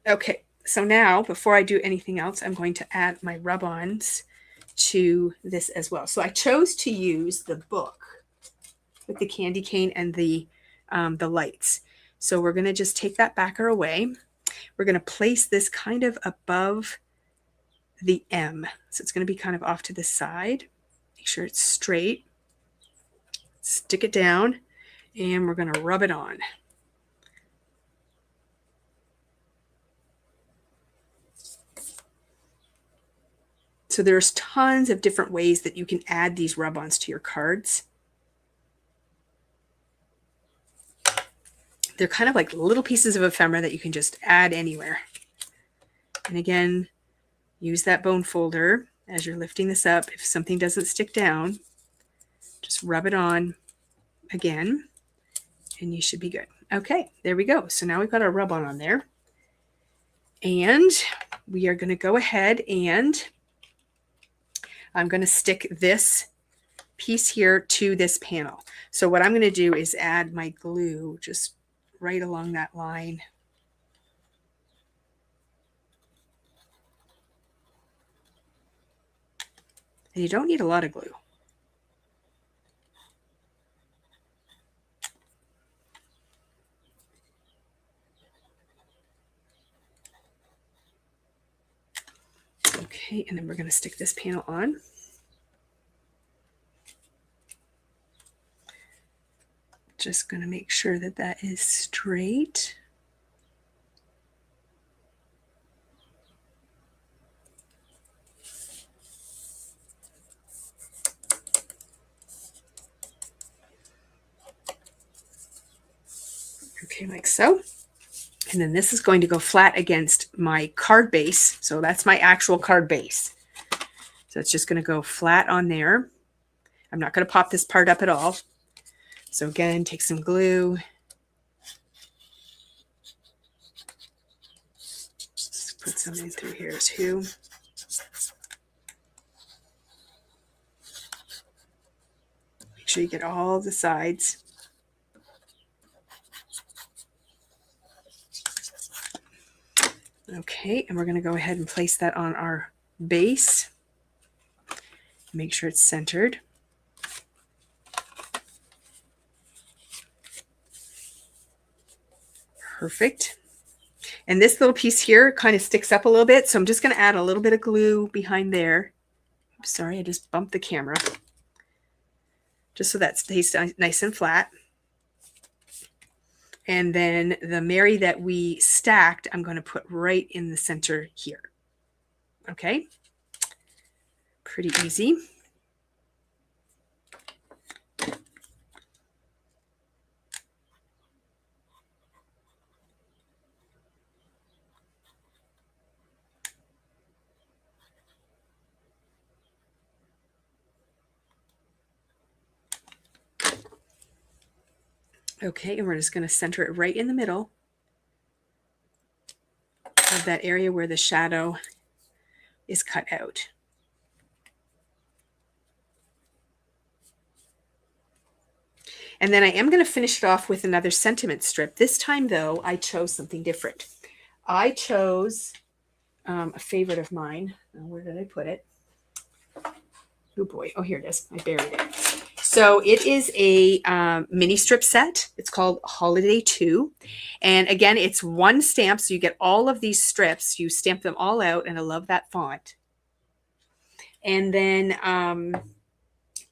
Okay, so now before I do anything else, I'm going to add my rub-ons to this as well. So I chose to use the book with the candy cane and the lights. So we're going to just take that backer away. We're going to place this kind of above the M. So it's going to be kind of off to the side. Make sure it's straight. Stick it down, and we're going to rub it on. So there's tons of different ways that you can add these rub-ons to your cards. They're kind of like little pieces of ephemera that you can just add anywhere. And again, use that bone folder as you're lifting this up. If something doesn't stick down, just rub it on again, and you should be good. Okay, there we go. So now we've got our rub-on on there. And we are going to go ahead and I'm going to stick this piece here to this panel. So what I'm going to do is add my glue just right along that line. And you don't need a lot of glue. Okay, and then we're going to stick this panel on. Just going to make sure that that is straight. Okay, like so. And then this is going to go flat against my card base. So that's my actual card base. So it's just going to go flat on there. I'm not going to pop this part up at all. So again, take some glue. Just put some in through here too. Make sure you get all the sides. Okay, and we're going to go ahead and place that on our base. Make sure it's centered. Perfect. And this little piece here kind of sticks up a little bit, so I'm just going to add a little bit of glue behind there. Oops, sorry, I just bumped the camera. Just so that stays nice and flat. And then the Mary that we stacked, I'm going to put right in the center here. Okay? Pretty easy. Okay, and we're just going to center it right in the middle of that area where the shadow is cut out. And then I am going to finish it off with another sentiment strip. This time, though, I chose something different. I chose a favorite of mine. Where did I put it? Oh boy. Oh, here it is. I buried it. So it is a mini strip set. It's called Holiday 2. And again, it's one stamp. So you get all of these strips. You stamp them all out. And I love that font. And then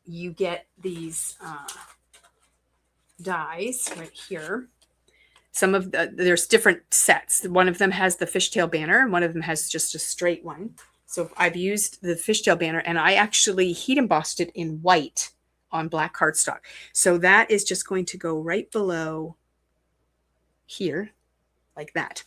you get these dies right here. Some of there's different sets. One of them has the fishtail banner and one of them has just a straight one. So I've used the fishtail banner and I actually heat embossed it in white on black cardstock. So that is just going to go right below here like that.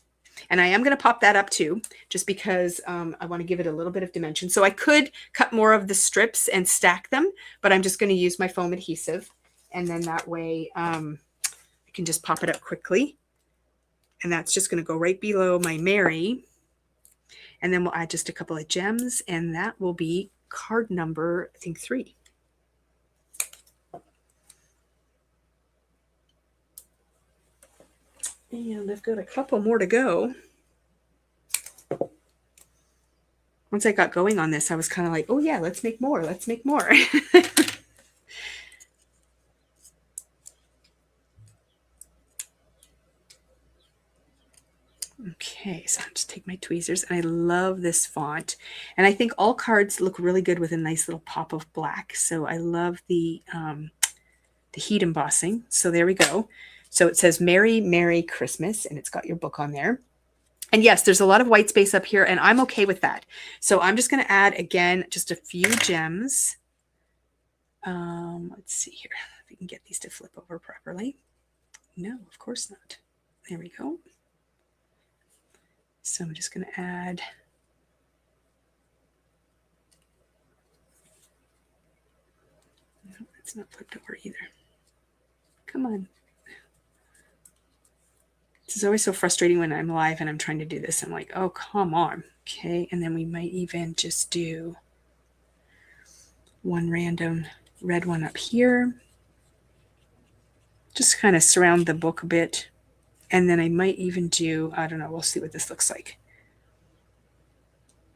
And I am going to pop that up too, just because I want to give it a little bit of dimension. So I could cut more of the strips and stack them, but I'm just going to use my foam adhesive. And then that way I can just pop it up quickly. And that's just going to go right below my Mary. And then we'll add just a couple of gems. And that will be card number, I think, 3. And I've got a couple more to go. Once I got going on this, I was kind of like, oh yeah, let's make more. Let's make more. Okay, so I'll just take my tweezers. And I love this font. And I think all cards look really good with a nice little pop of black. So I love the heat embossing. So there we go. So it says Merry, Merry Christmas, and it's got your book on there. And yes, there's a lot of white space up here, and I'm okay with that. So I'm just going to add, again, just a few gems. Let's see here if we can get these to flip over properly. No, of course not. There we go. So I'm just going to add no, it's not flipped over either. Come on. This is always so frustrating when I'm live and I'm trying to do this. I'm like, oh, come on. Okay, and then we might even just do one random red one up here. Just kind of surround the book a bit. And then I might even do, I don't know, we'll see what this looks like.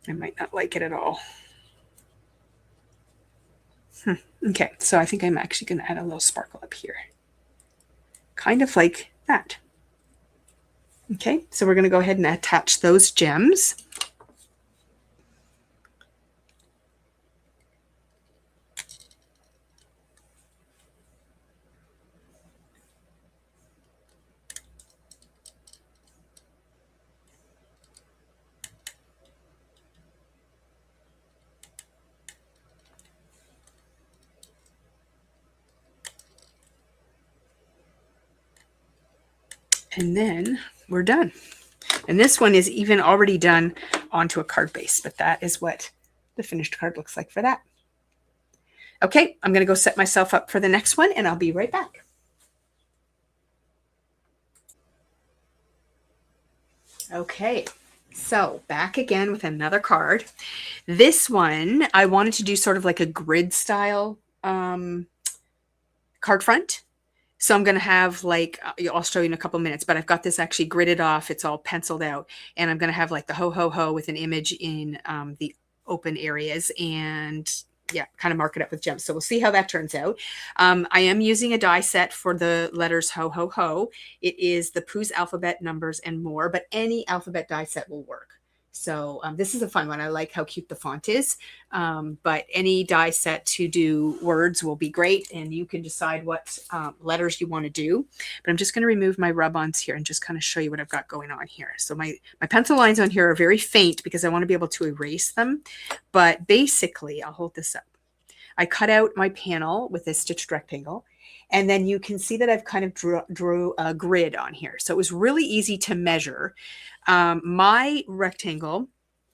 I might not like it at all. Okay, so I think I'm actually going to add a little sparkle up here. Kind of like that. Okay, so we're going to go ahead and attach those gems. And then we're done. And this one is even already done onto a card base, but that is what the finished card looks like for that. Okay, I'm going to go set myself up for the next one, and I'll be right back. Okay, so back again with another card. This one, I wanted to do sort of like a grid style card front. So I'm going to have like, I'll show you in a couple minutes, but I've got this actually gridded off. It's all penciled out. And I'm going to have like the ho, ho, ho with an image in the open areas and yeah, kind of mark it up with gems. So we'll see how that turns out. I am using a die set for the letters ho, ho, ho. It is the Pooh's alphabet, numbers, and more, but any alphabet die set will work. So this is a fun one. I like how cute the font is, but any die set to do words will be great, and you can decide what letters you want to do. But I'm just going to remove my rub-ons here and just kind of show you what I've got going on here. So my pencil lines on here are very faint because I want to be able to erase them. But basically, I'll hold this up. I cut out my panel with this stitched rectangle. And then you can see that I've kind of drew a grid on here. So it was really easy to measure. My rectangle,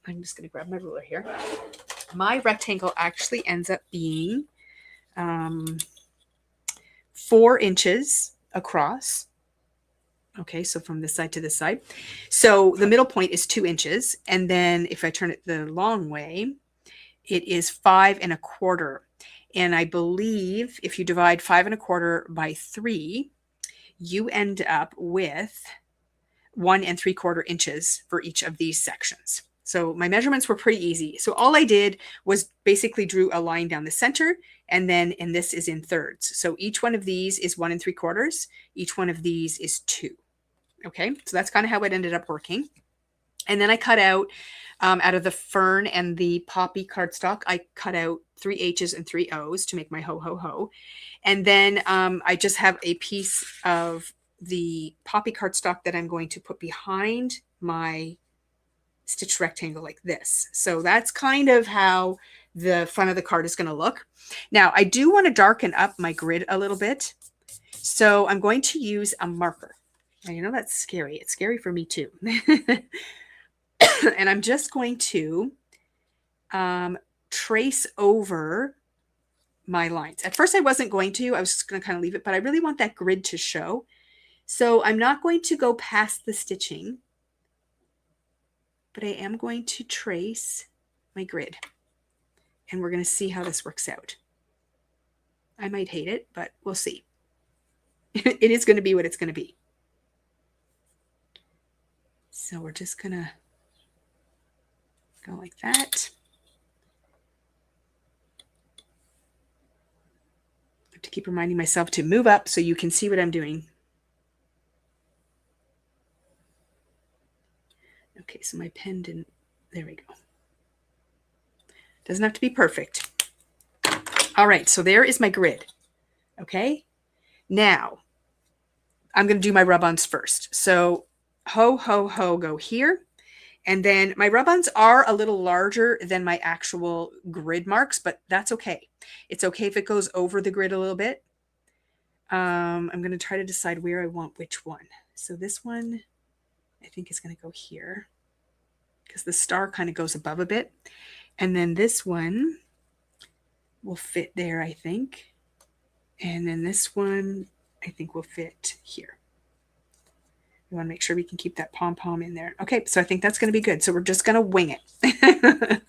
I'm just going to grab my ruler here. My rectangle actually ends up being 4 inches across. Okay, so from this side to this side. So the middle point is 2 inches. And then if I turn it the long way, it is 5 1/4. And I believe if you divide 5 1/4 by 3, you end up with 1 3/4 inches for each of these sections. So my measurements were pretty easy. So all I did was basically drew a line down the center, and this is in thirds. So each one of these is 1 3/4. Each one of these is 2. Okay, so that's kind of how it ended up working. And then I cut out of the fern and the poppy cardstock, I cut out 3 H's and 3 O's to make my ho, ho, ho. And then I just have a piece of the poppy cardstock that I'm going to put behind my stitched rectangle like this. So that's kind of how the front of the card is going to look. Now, I do want to darken up my grid a little bit. So I'm going to use a marker. Now, you know, that's scary. It's scary for me too. And I'm just going to trace over my lines. At first I wasn't going to. I was just going to kind of leave it, but I really want that grid to show. So I'm not going to go past the stitching, but I am going to trace my grid. And we're going to see how this works out. I might hate it, but we'll see. It is going to be what it's going to be. So we're just going to go like that. I have to keep reminding myself to move up so you can see what I'm doing. Okay, so my pen didn't, there we go. Doesn't have to be perfect. All right, so there is my grid. Okay, now I'm going to do my rub-ons first. So ho, ho, ho go here. And then my rub-ons are a little larger than my actual grid marks, but that's okay. It's okay if it goes over the grid a little bit. I'm going to try to decide where I want which one. So this one, I think is going to go here because the star kind of goes above a bit. And then this one will fit there, I think. And then this one, I think will fit here. We want to make sure we can keep that pom-pom in there. Okay, so I think that's going to be good. So we're just going to wing it.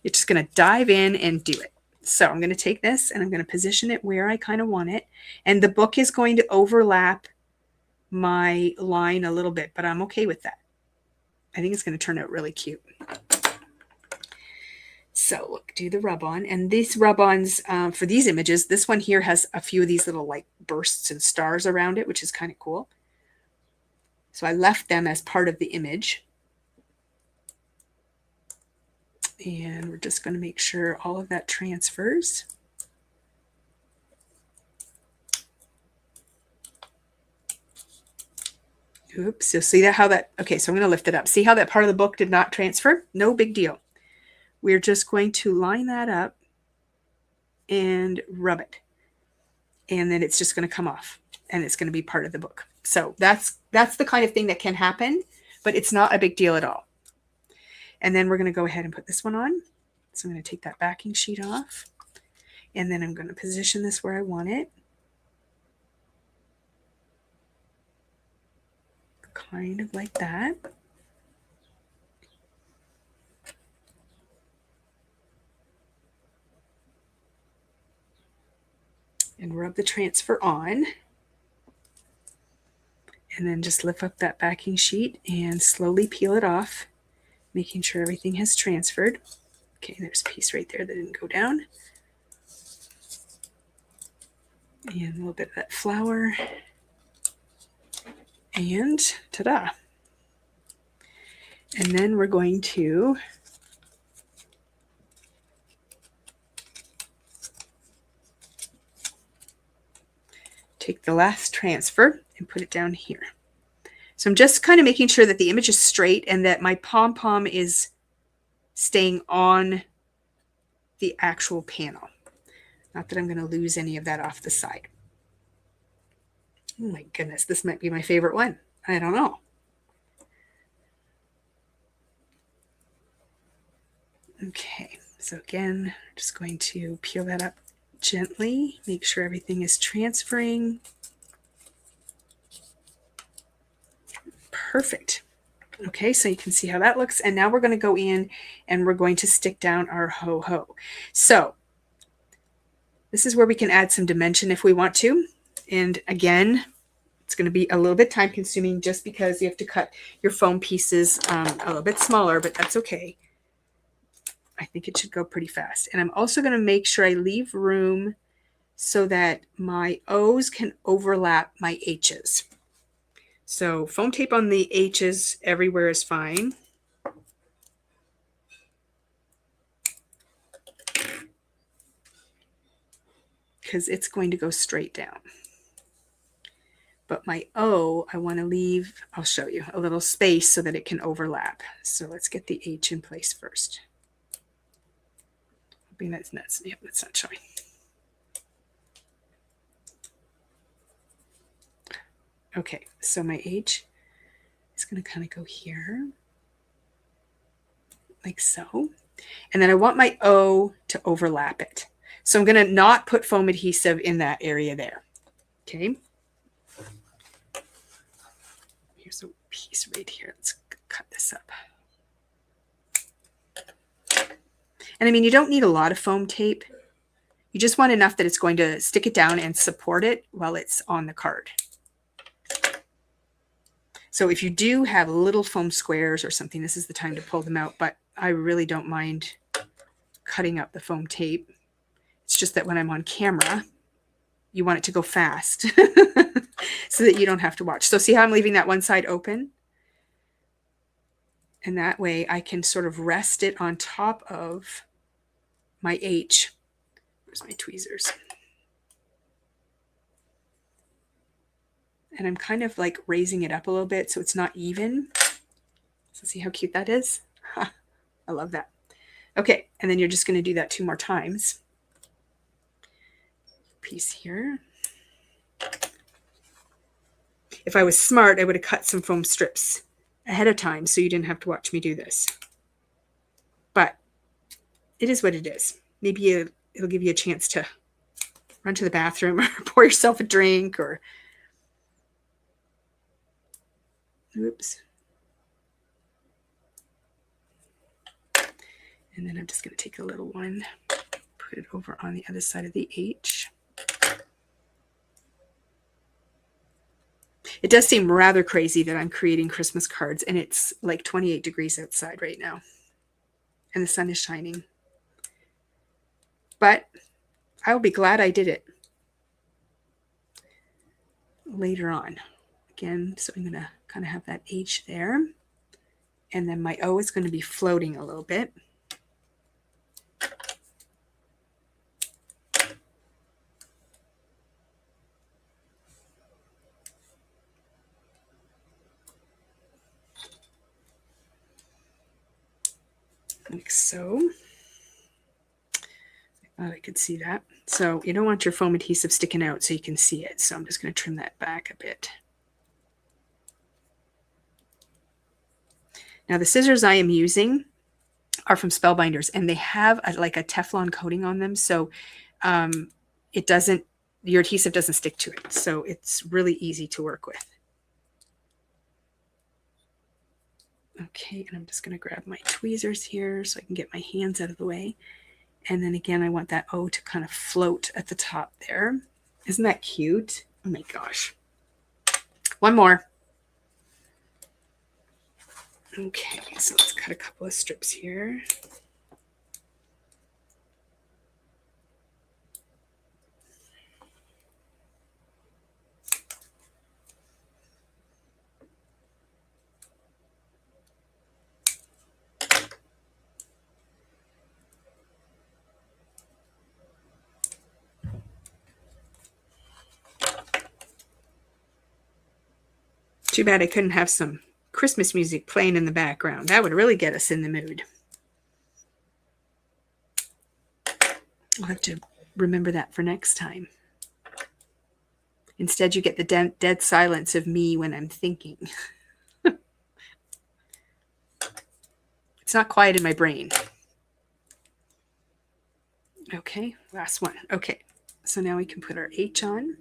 You're just going to dive in and do it. So I'm going to take this and I'm going to position it where I kind of want it. And the book is going to overlap my line a little bit, but I'm okay with that. I think it's going to turn out really cute. So look, do the rub-on. And these rub-ons for these images, this one here has a few of these little like bursts and stars around it, which is kind of cool. So I left them as part of the image. And we're just going to make sure all of that transfers. Oops, you'll see that how that, okay, so I'm going to lift it up. See how that part of the book did not transfer? No big deal. We're just going to line that up and rub it. And then it's just going to come off and it's going to be part of the book. So that's the kind of thing that can happen, but it's not a big deal at all. And then we're going to go ahead and put this one on. So I'm going to take that backing sheet off. And then I'm going to position this where I want it. Kind of like that. And rub the transfer on. And then just lift up that backing sheet and slowly peel it off, making sure everything has transferred. Okay, there's a piece right there that didn't go down. And a little bit of that flour. And ta-da! And then we're going to take the last transfer and put it down here. So I'm just kind of making sure that the image is straight and that my pom-pom is staying on the actual panel. Not that I'm going to lose any of that off the side. Oh my goodness, this might be my favorite one. I don't know. Okay, so again, just going to peel that up gently, make sure everything is transferring. Perfect. Okay, so you can see how that looks. And now we're going to go in and we're going to stick down our ho-ho. So this is where we can add some dimension if we want to. And again, it's going to be a little bit time consuming just because you have to cut your foam pieces a little bit smaller, but that's okay. I think it should go pretty fast. And I'm also going to make sure I leave room so that my O's can overlap my H's. So foam tape on the H's everywhere is fine. Because it's going to go straight down. But my O, I want to leave, I'll show you, a little space so that it can overlap. So let's get the H in place first. Hoping that's nuts. Yep, that's not showing. Okay, so my H is going to kind of go here, like so. And then I want my O to overlap it. So I'm going to not put foam adhesive in that area there. Okay. Here's a piece right here. Let's cut this up. And I mean, you don't need a lot of foam tape. You just want enough that it's going to stick it down and support it while it's on the card. So if you do have little foam squares or something, this is the time to pull them out. But I really don't mind cutting up the foam tape. It's just that when I'm on camera, you want it to go fast so that you don't have to watch. So see how I'm leaving that one side open? And that way I can sort of rest it on top of my H. Where's my tweezers? And I'm kind of like raising it up a little bit so it's not even. So see how cute that is? I love that. Okay, and then you're just going to do that 2 more times. Piece here. If I was smart, I would have cut some foam strips ahead of time so you didn't have to watch me do this. But it is what it is. Maybe it'll give you a chance to run to the bathroom or pour yourself a drink or... Oops. And then I'm just going to take a little one, put it over on the other side of the H. It does seem rather crazy that I'm creating Christmas cards and it's like 28 degrees outside right now. And the sun is shining. But I will be glad I did it later on. Again, so I'm going to kind of have that H there. And then my O is going to be floating a little bit. Like so. I thought I could see that. So you don't want your foam adhesive sticking out so you can see it. So I'm just going to trim that back a bit. Now the scissors I am using are from Spellbinders and they have like a Teflon coating on them. So it doesn't, your adhesive doesn't stick to it. So it's really easy to work with. Okay, and I'm just going to grab my tweezers here so I can get my hands out of the way. And then again, I want that O to kind of float at the top there. Isn't that cute? Oh my gosh. One more. Okay, so let's cut a couple of strips here. Too bad I couldn't have some Christmas music playing in the background. That would really get us in the mood. I'll have to remember that for next time. Instead, you get the dead silence of me when I'm thinking. It's not quiet in my brain. Okay, last one. Okay, so now we can put our H on.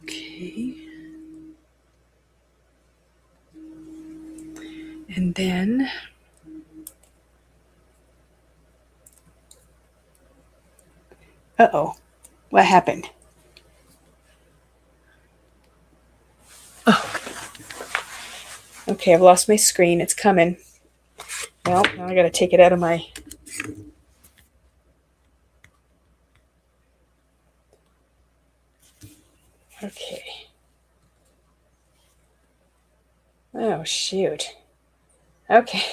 Okay. And then uh-oh, what happened? Oh. Okay, I've lost my screen. It's coming. Well, now I got to take it out of my... Okay. Oh, shoot. Okay.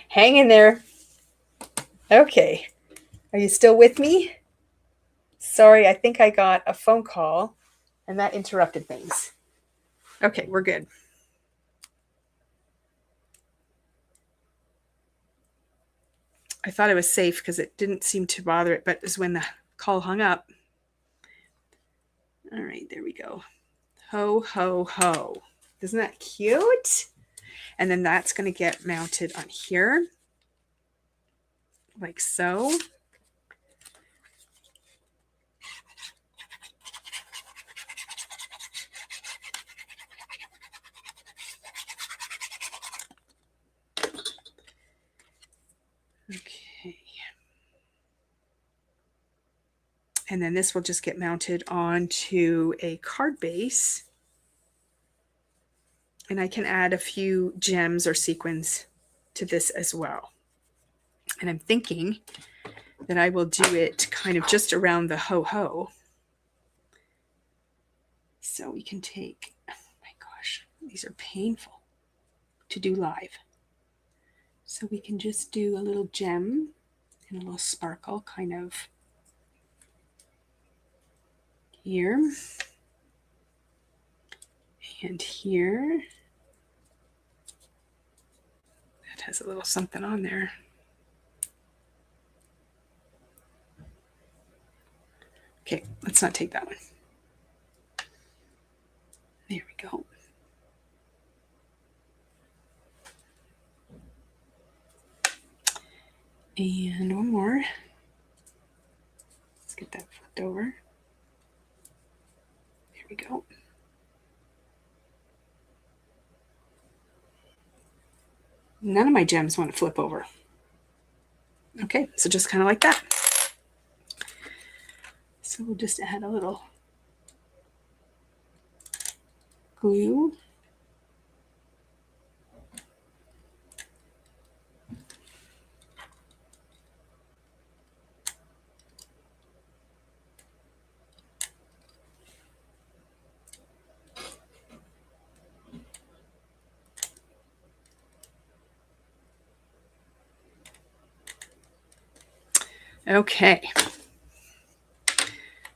Hang in there. Okay. Are you still with me? Sorry, I think I got a phone call and that interrupted things. Okay, we're good. I thought it was safe because it didn't seem to bother it, but it was when the call hung up. All right, there we go. Ho, ho, ho. Isn't that cute? And then that's going to get mounted on here, like so. Okay. And then this will just get mounted onto a card base. And I can add a few gems or sequins to this as well. And I'm thinking that I will do it kind of just around the ho-ho. So we can take, oh my gosh, these are painful to do live. So we can just do a little gem and a little sparkle kind of here and here. That has a little something on there. Okay, let's not take that one. There we go. And one more. Let's get that flipped over. There we go. None of my gems want to flip over. Okay, so just kind of like that. So we'll just add a little glue. Okay.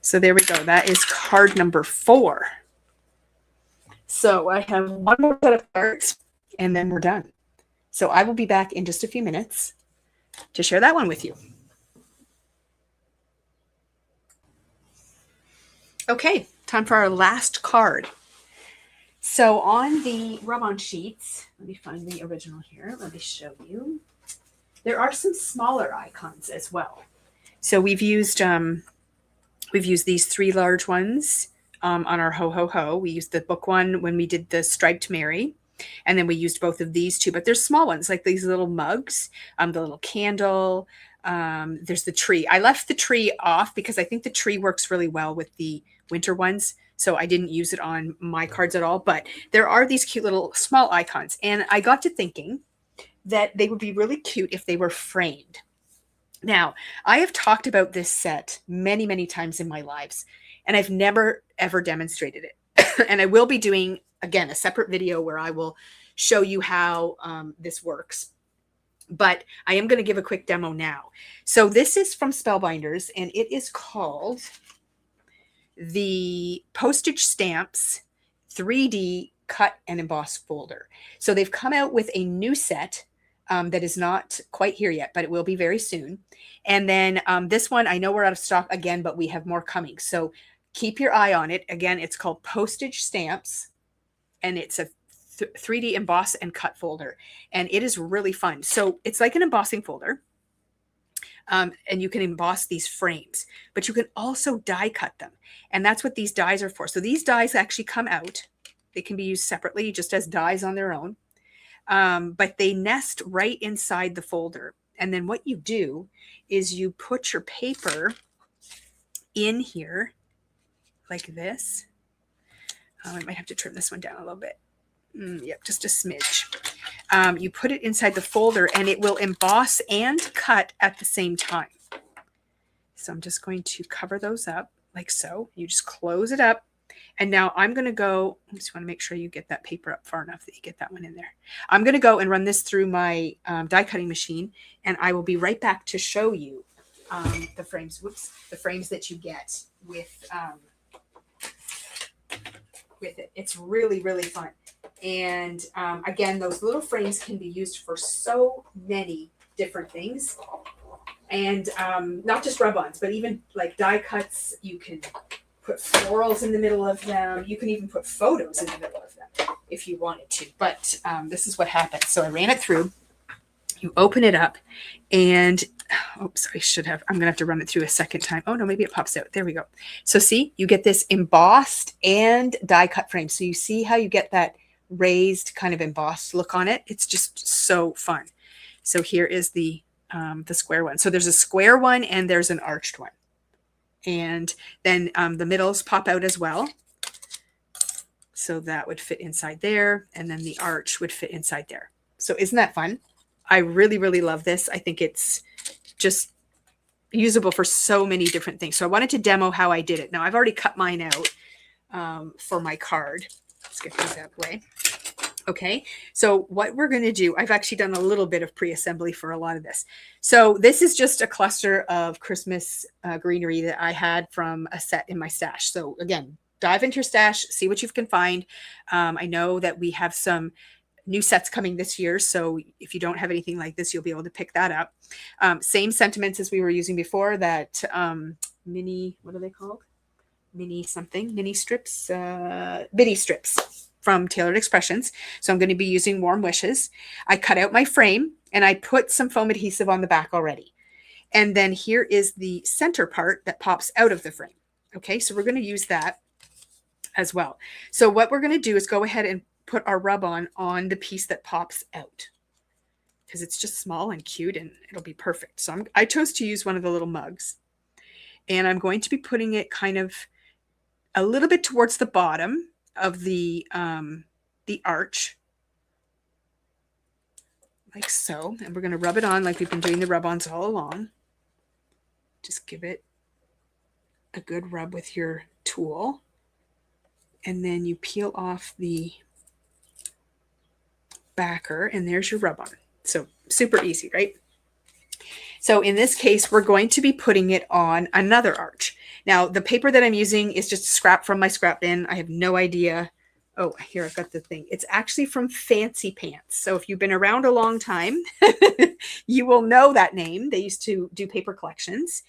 So there we go. That is card number 4. So I have one more set of cards and then we're done. So I will be back in just a few minutes to share that one with you. Okay, time for our last card. So on the rub-on sheets, let me find the original here. Let me show you. There are some smaller icons as well. So we've used these 3 large ones on our ho ho ho. We used the book one when we did the striped Mary, and then we used both of these too. But there's small ones like these little mugs, the little candle. There's the tree. I left the tree off because I think the tree works really well with the winter ones. So I didn't use it on my cards at all. But there are these cute little small icons. And I got to thinking that they would be really cute if they were framed. Now, I have talked about this set many, many times in my lives, and I've never, ever demonstrated it. And I will be doing, again, a separate video where I will show you how this works. But I am going to give a quick demo now. So this is from Spellbinders, and it is called the Postage Stamps 3D Cut and Emboss Folder. So they've come out with a new set that is not quite here yet, but it will be very soon. And then this one, I know we're out of stock again, but we have more coming. So keep your eye on it. Again, it's called Postage Stamps, and it's a 3D emboss and cut folder. And it is really fun. So it's like an embossing folder. And you can emboss these frames, but you can also die cut them. And that's what these dies are for. So these dies actually come out. They can be used separately, just as dies on their own. But they nest right inside the folder. And then what you do is you put your paper in here like this. I might have to trim this one down a little bit. Yep, just a smidge. You put it inside the folder and it will emboss and cut at the same time. So I'm just going to cover those up like so. You just close it up. And now I'm going to go, I just want to make sure you get that paper up far enough that you get that one in there. I'm going to go and run this through my die cutting machine, and I will be right back to show you the frames, the frames that you get with it. It's really, really fun. And again, those little frames can be used for so many different things. And not just rub-ons, but even like die cuts, you can put florals in the middle of them. You can even put photos in the middle of them if you wanted to. But this is what happened. So I ran it through. You open it up and, oops, I'm going to have to run it through a second time. Oh, no, maybe it pops out. There we go. So see, you get this embossed and die cut frame. So you see how you get that raised kind of embossed look on it. It's just so fun. So here is the square one. So there's a square one and there's an arched one. And then the middles pop out as well. So that would fit inside there. And then the arch would fit inside there. So isn't that fun? I really, really love this. I think it's just usable for so many different things. So I wanted to demo how I did it. Now I've already cut mine out for my card. Let's get these out of the way. Okay, so what we're going to do, I've actually done a little bit of pre-assembly for a lot of this. So this is just a cluster of Christmas greenery that I had from a set in my stash. So again, dive into your stash, see what you can find. I know that we have some new sets coming this year. So if you don't have anything like this, you'll be able to pick that up. Same sentiments as we were using before, that mini, what are they called? Mini something, mini strips, bitty strips from Tailored Expressions. So I'm going to be using Warm Wishes. I cut out my frame and I put some foam adhesive on the back already. And then here is the center part that pops out of the frame. Okay, so we're going to use that as well. So what we're going to do is go ahead and put our rub-on the piece that pops out, because it's just small and cute and it'll be perfect. So I chose to use one of the little mugs, and I'm going to be putting it kind of a little bit towards the bottom of the arch, like so. And we're going to rub it on like we've been doing the rub-ons all along. Just give it a good rub with your tool. And then you peel off the backer, and there's your rub-on. So super easy, right? So in this case, we're going to be putting it on another arch. Now, the paper that I'm using is just scrap from my scrap bin. I have no idea. Oh, here, I've got the thing. It's actually from Fancy Pants. So if you've been around a long time, you will know that name. They used to do paper collections.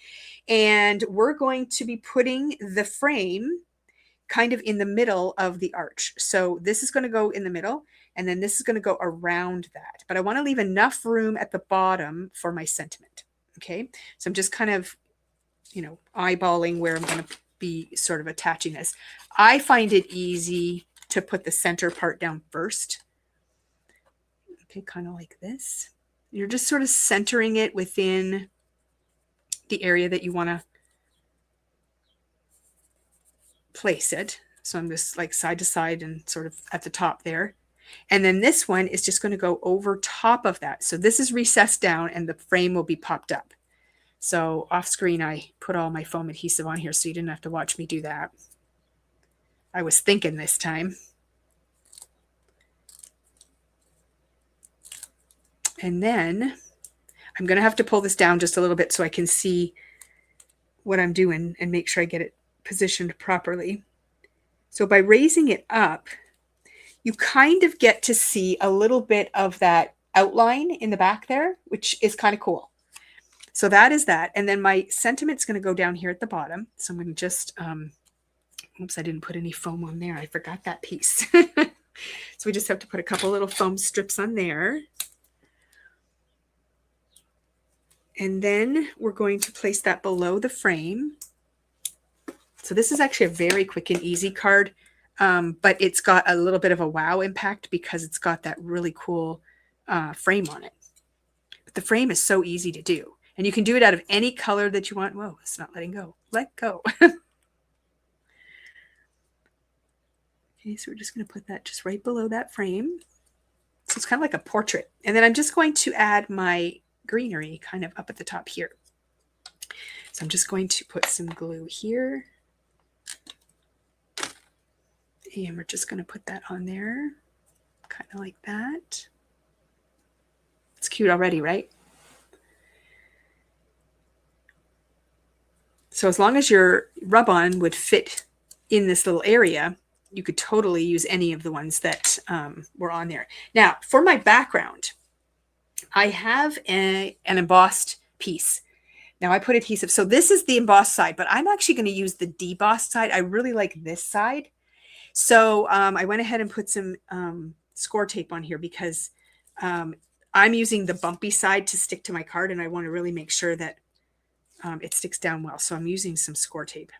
And we're going to be putting the frame kind of in the middle of the arch. So this is going to go in the middle, and then this is going to go around that. But I want to leave enough room at the bottom for my sentiment. Okay, so I'm just kind of, eyeballing where I'm going to be sort of attaching this. I find it easy to put the center part down first. Okay, kind of like this. You're just sort of centering it within the area that you want to place it. So I'm just like side to side and sort of at the top there. And then this one is just going to go over top of that. So this is recessed down and the frame will be popped up. So off screen, I put all my foam adhesive on here so you didn't have to watch me do that. I was thinking this time. And then I'm going to have to pull this down just a little bit so I can see what I'm doing and make sure I get it positioned properly. So by raising it up, you kind of get to see a little bit of that outline in the back there, which is kind of cool. So that is that. And then my sentiment's going to go down here at the bottom. So I'm going to just, oops, I didn't put any foam on there. I forgot that piece. So we just have to put a couple little foam strips on there. And then we're going to place that below the frame. So this is actually a very quick and easy card, but it's got a little bit of a wow impact because it's got that really cool frame on it. But the frame is so easy to do. And you can do it out of any color that you want. Whoa, it's not letting go. Let go. Okay, so we're just going to put that just right below that frame. So it's kind of like a portrait. And then I'm just going to add my greenery kind of up at the top here. So I'm just going to put some glue here. And we're just going to put that on there, kind of like that. It's cute already, right? So as long as your rub-on would fit in this little area, you could totally use any of the ones that were on there. Now, for my background, I have an embossed piece. Now I put adhesive. So this is the embossed side, but I'm actually going to use the debossed side. I really like this side. So I went ahead and put some score tape on here because I'm using the bumpy side to stick to my card, and I want to really make sure that it sticks down well. So I'm using some score tape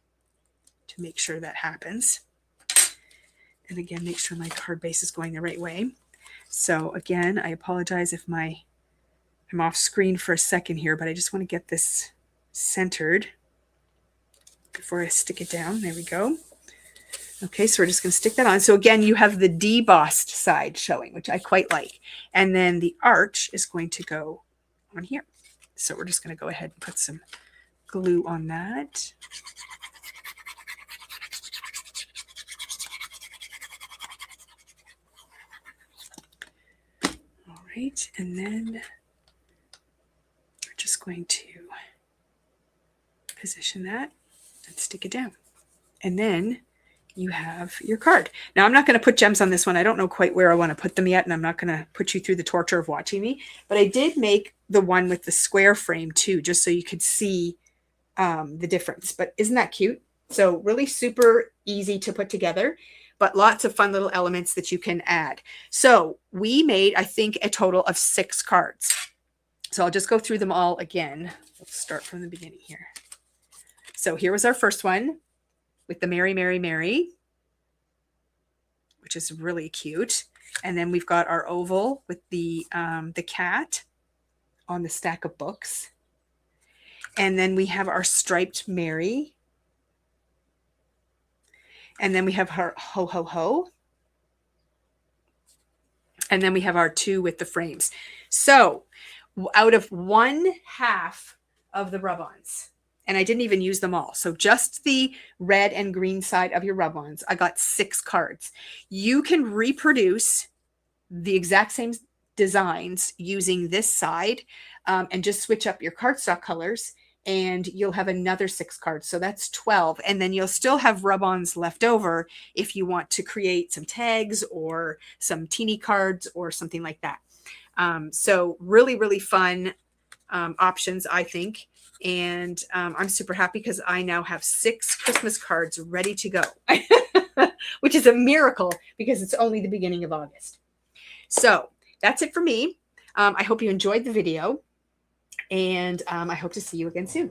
to make sure that happens. And again, make sure my card base is going the right way. So again, I apologize if I'm off screen for a second here, but I just want to get this centered before I stick it down. There we go. Okay, so we're just going to stick that on. So again, you have the debossed side showing, which I quite like. And then the arch is going to go on here. So we're just going to go ahead and put some glue on that. All right, and then we're just going to position that and stick it down. And then you have your card. Now, I'm not going to put gems on this one. I don't know quite where I want to put them yet, and I'm not going to put you through the torture of watching me. But I did make the one with the square frame too, just so you could see the difference. But isn't that cute? So really super easy to put together, but lots of fun little elements that you can add. So we made, I think, a total of 6 cards. So I'll just go through them all again. Let's start from the beginning here. So here was our first one with the Mary, Mary, Mary, which is really cute. And then we've got our oval with the cat on the stack of books. And then we have our striped Mary. And then we have our ho, ho, ho. And then we have our 2 with the frames. So out of 1/2 of the rub-ons, and I didn't even use them all. So just the red and green side of your rub-ons, I got 6 cards. You can reproduce the exact same designs using this side and just switch up your cardstock colors, and you'll have another 6 cards. So that's 12. And then you'll still have rub-ons left over if you want to create some tags or some teeny cards or something like that. So really, really fun options, I think. And I'm super happy because I now have 6 Christmas cards ready to go. which is a miracle because it's only the beginning of August. So that's it for me. I hope you enjoyed the video, and I hope to see you again soon.